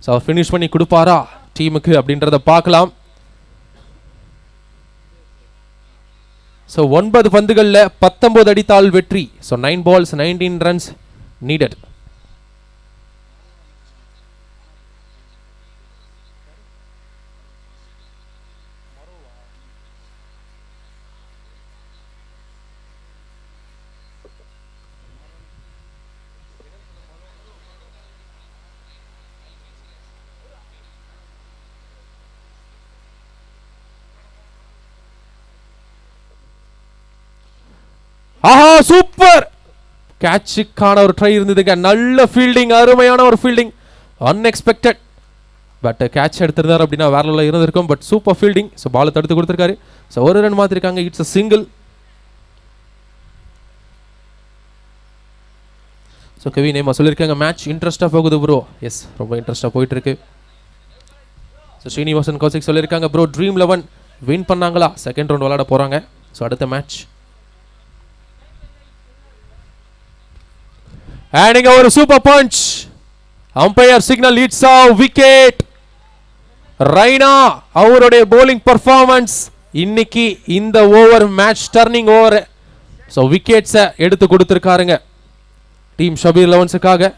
ஸோ ஃபினிஷ் பண்ணி கொடுப்பாரா டீமுக்கு அப்படின்றத பார்க்கலாம். ஸோ 9 பந்துகளில் 19 அடித்தால் வெற்றி. So 9 balls 19 runs needed. ஆஹா சூப்பர் கேட்சுக்கான ஒரு ட்ரை இருந்ததுங்க. நல்ல ஃபீல்டிங், அருமையான ஒரு ஃபீல்டிங், அன்எக்ஸ்பெக்டட். பட் கேட்ச் எடுத்திருந்தார் அப்படின்னா வேற லெவலில் இருந்திருக்கும். But super fielding. ஸோ பாலை தடுத்து கொடுத்துருக்காரு. ஸோ ஒரு ரன் மாத்திருக்காங்க. It's a single. So Kevin ஏமா சொல்லியிருக்காங்க மேட்ச் இன்ட்ரெஸ்டாக போகுது ப்ரோ. எஸ் ரொம்ப இன்ட்ரெஸ்டாக போயிட்டு இருக்கு. ஸோ ஸ்ரீனிவாசன் கௌசிக் சொல்லியிருக்காங்க ப்ரோ ட்ரீம் 11 வின் பண்ணாங்களா? செகண்ட் ரவுண்ட் விளையாட போகிறாங்க. ஸோ அடுத்த match adding over super punch. umpire signal leads a wicket. Raina அவருடைய bowling performance இன்னைக்கு இந்த over match turning over. So விக்கெட்ஸை எடுத்து கொடுத்துருக்காருங்க டீம் ஷபீர் 11க்காக.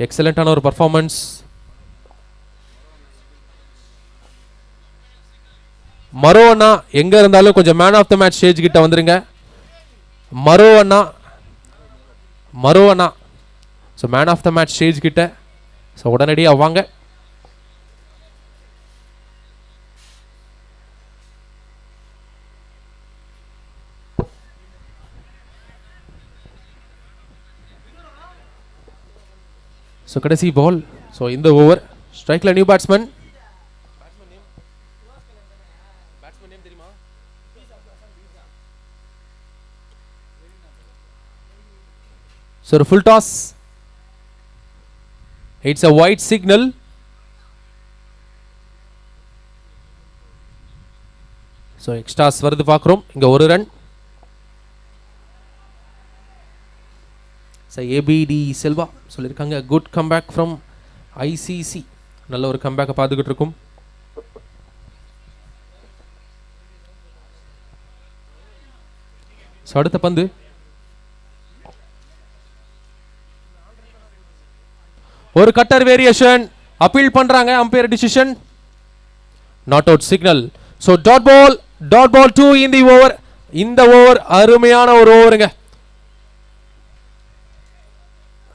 எக்ஸலண்டான ஒரு பர்ஃபார்மன்ஸ். மரோ அண்ணா எங்க இருந்தாலும் கொஞ்சம் man of the match stage கிட்ட வந்துருங்க. மரோ அண்ணா so man of the match stage கிட்ட. ஸோ உடனடியாக வாங்க. ஸோ கடைசி பால். ஸோ இந்த ஓவர் ஸ்ட்ரைக்கில் நியூ பேட்ஸ்மேன். ஸோ ஒரு full toss. It's a wide signal. So extras வருது பார்க்குறோம். இங்கே ஒரு ரன். ஸோ ஏபிடி செல்வா சொல்லியிருக்காங்க குட் கம்பேக் ஃப்ரம் ஐசிசி. நல்ல ஒரு கம்பேக்கை பார்த்துக்கிட்டு இருக்கும். ஸோ அடுத்த பந்து ஒரு கட்டர் வேரியேஷன். அப்பீல் பண்றாங்க umpire decision. Not out signal. So dot ball 2 in the over. இந்த ஓவர் அருமையான ஒரு ஓவருங்க.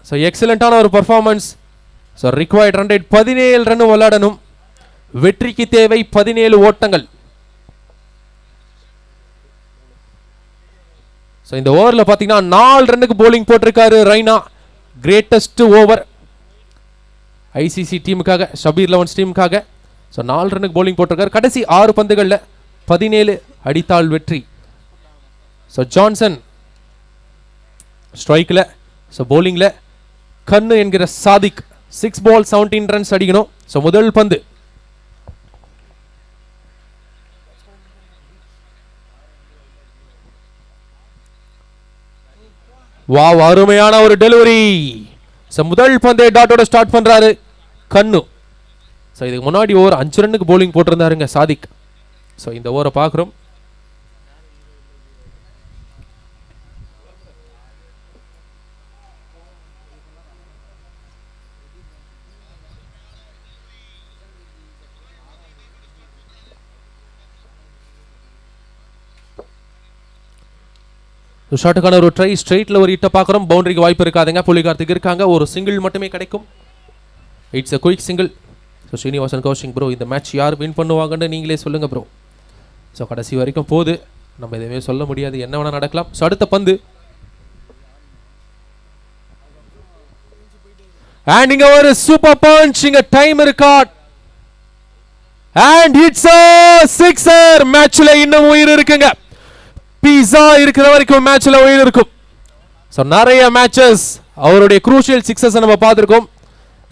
ஸோ எக்ஸலண்டான ஒரு performance. So required run rate 17 run விளையாடணும். வெற்றிக்கு தேவை 17 ஓட்டங்கள். ஸோ இந்த ஓவரில் பார்த்தீங்கன்னா 4 ரன்னுக்கு போலிங் போட்டிருக்காரு ரைனா. கிரேட்டஸ்ட் ஓவர் ஐசிசி டீமுக்காக, ஷபீர் 11 டீமுக்காக. ஸோ 4 ரன்னுக்கு போலிங் போட்டிருக்காரு. கடைசி 6 பந்துகளில் 17 அடித்தால் வெற்றி. ஸோ ஜான்சன் ஸ்ட்ரைக்கில், ஸோ போலிங்கில் கண்ணு என்கிற சாதிக் 6 பால் 17 ரன்ஸ் அடிக்கணும். ஸோ முதல் பந்து வாவ், அருமையான ஒரு டெலிவரி. ஸோ முதல் பந்தை டாட்டோட ஸ்டார்ட் பண்றாரு கண்ணு. ஸோ இதுக்கு முன்னாடி ஓவர் 5 ரன்னுக்கு போலிங் போட்டிருந்தாருங்க சாதிக். ஸோ இந்த ஓவரை பார்க்குறோம். ஷாட்டுக்கான ஒரு ட்ரை, ஸ்ட்ரெயிட்ல ஒரு ஹிட்ட பார்க்குறோம். பவுண்டரிக்கு வாய்ப்பு இருக்காதுங்க, புலிகார்த்திக் இருக்காங்க, ஒரு சிங்கிள் மட்டுமே கிடைக்கும். It's a quick single. So Srinivasan Kaushik bro, இந்த மேட்ச் யார் வின் பண்ணுவாங்கன்னு நீங்களே சொல்லுங்க ப்ரோ. ஸோ கடைசி வரைக்கும் போகுது, நம்ம எதுவுமே சொல்ல முடியாது, என்ன வேணா நடக்கலாம். ஸோ அடுத்த பந்து அண்ட் இங்க ஒரு சூப்பர் பஞ்ச், இங்க time record and it's a sixer. மேட்ச்ல இன்னும் உயிர் இருக்குங்க, பீஸா இருக்கிற வரைக்கும் மேட்ச்ல உயிர் இருக்கும். ஸோ நிறைய மேட்சஸ் அவருடைய குரூஷியல் சிக்ஸஸ் நம்ம பார்த்துருக்கோம்.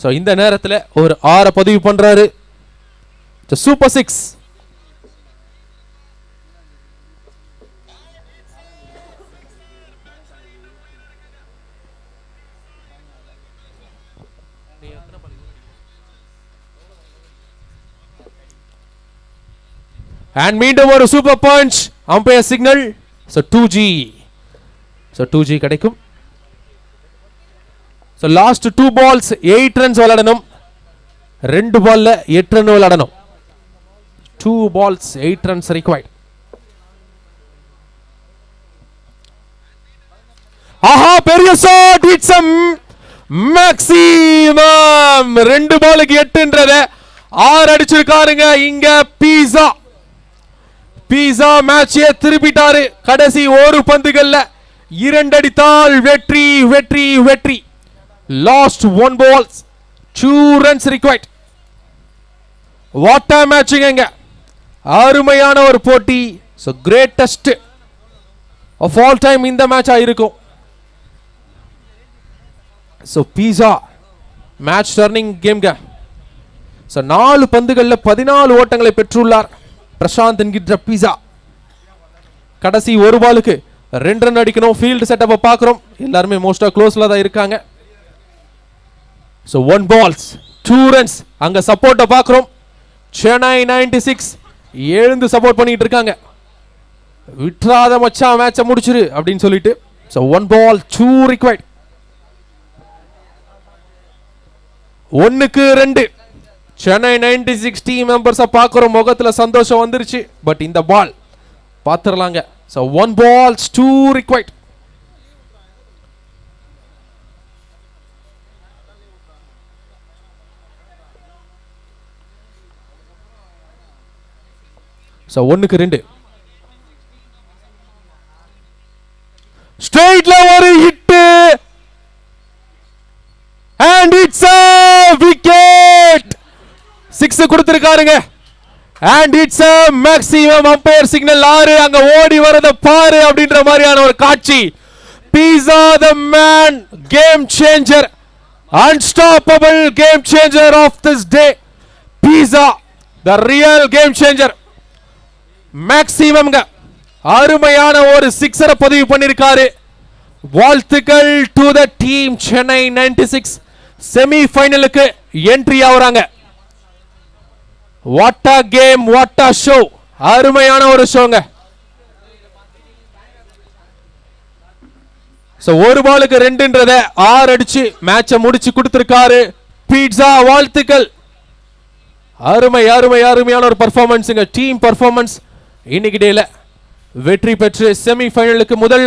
ஸோ இந்த நேரத்தில் ஒரு 6 பதிவு பண்றாரு. சூப்பர் 6. அண்ட் மீண்டும் ஒரு super punch, umpire signal. So 2G. So 2G கிடைக்கும். ஸோ லாஸ்ட் 2 balls 8 ரன்ஸ் விளையாடணும், 2 பால்ல 8 ரன் விளையாடணும். 2 balls 8 ரன்ஸ் ரிக்வயர்ட். ஆஹா, பெரிய ஷாட், இட்ஸ் a மேக்ஸிமம். 2 பாலுக்கு 8ன்றத 6 அடிச்சிருக்காருங்க இங்க பீஸா. பீஸா மேட்சே திருப்பிட்டாரு. கடைசி ஒரு பந்துகள்ல 2 அடித்தால் வெற்றி வெற்றி வெற்றி. Last 1 ball 2 runs required. What a matching, அருமையான ஒரு போட்டி. So greatest of all time இந்த மேட்சா இருக்கும். ஸோ பீஸா மேட்ச் டர்னிங் கேம்ங்க. ஸோ 4 பந்துகளில் 14 ஓட்டங்களை பெற்றுள்ளார் பிரசாந்த் என்கின்ற பீஸா. கடைசி ஒரு பாலுக்கு 2 ரன் அடிக்கணும். ஃபீல்டு செட்டப்பை பார்க்குறோம், எல்லாருமே மோஸ்டா க்ளோஸ்ல தான் இருக்காங்க. So 1 balls 2 runs. அங்க சப்போர்ட்டை பார்க்குறோம், சென்னை 96 எழுந்து சப்போர்ட் பண்ணிட்டு இருக்காங்க. விட்ராத மச்சான் மேட்சை முடிச்சிரு அப்படின்னு சொல்லிட்டு. So 1 ball 2 required. 1க்கு 2. சென்னை 96 டீம் மெம்பர்ஸை பார்க்குறோம், முகத்துல சந்தோஷம் வந்துருச்சு. பட் இந்த பால் பார்த்துடலாங்க. So 1 ball 2 required. ஸோ 1க்கு 2. ஸ்ட்ரெயிட்ல ஒரு hit and it's a wicket. 6 கொடுத்திருக்காருங்க and it's a maximum. Umpire signal 6. அங்க ஓடி வரத பாரு அப்படின்ற மாதிரியான ஒரு காட்சி. பீஸா the man, game changer, unstoppable game changer of this day. பீஸா the real game changer. Maximum அருமையான ஒரு 6 பதிவு பண்ணிருக்காரு. வாழ்த்துக்கள் to the team. Chennai 96 semi ஃபைனலுக்கு என்ட்ரி ஆகுறாங்க. What a game, what a show. அருமையான ஒரு ஷோங்க. சோ ஒரு பாலுக்கு 2ன்றத 6 அடிச்சு மேட்சை முடிச்சு கொடுத்திருக்காரு பீட்சா. வாழ்த்துக்கள். அருமை அருமை அருமையான ஒரு பெர்ஃபார்மன்ஸ்ங்க, டீம் பெர்ஃபார்மன்ஸ். இன்னைக்கு டேல வெற்றி பெற்று செமி ஃபைனலுக்கு முதல்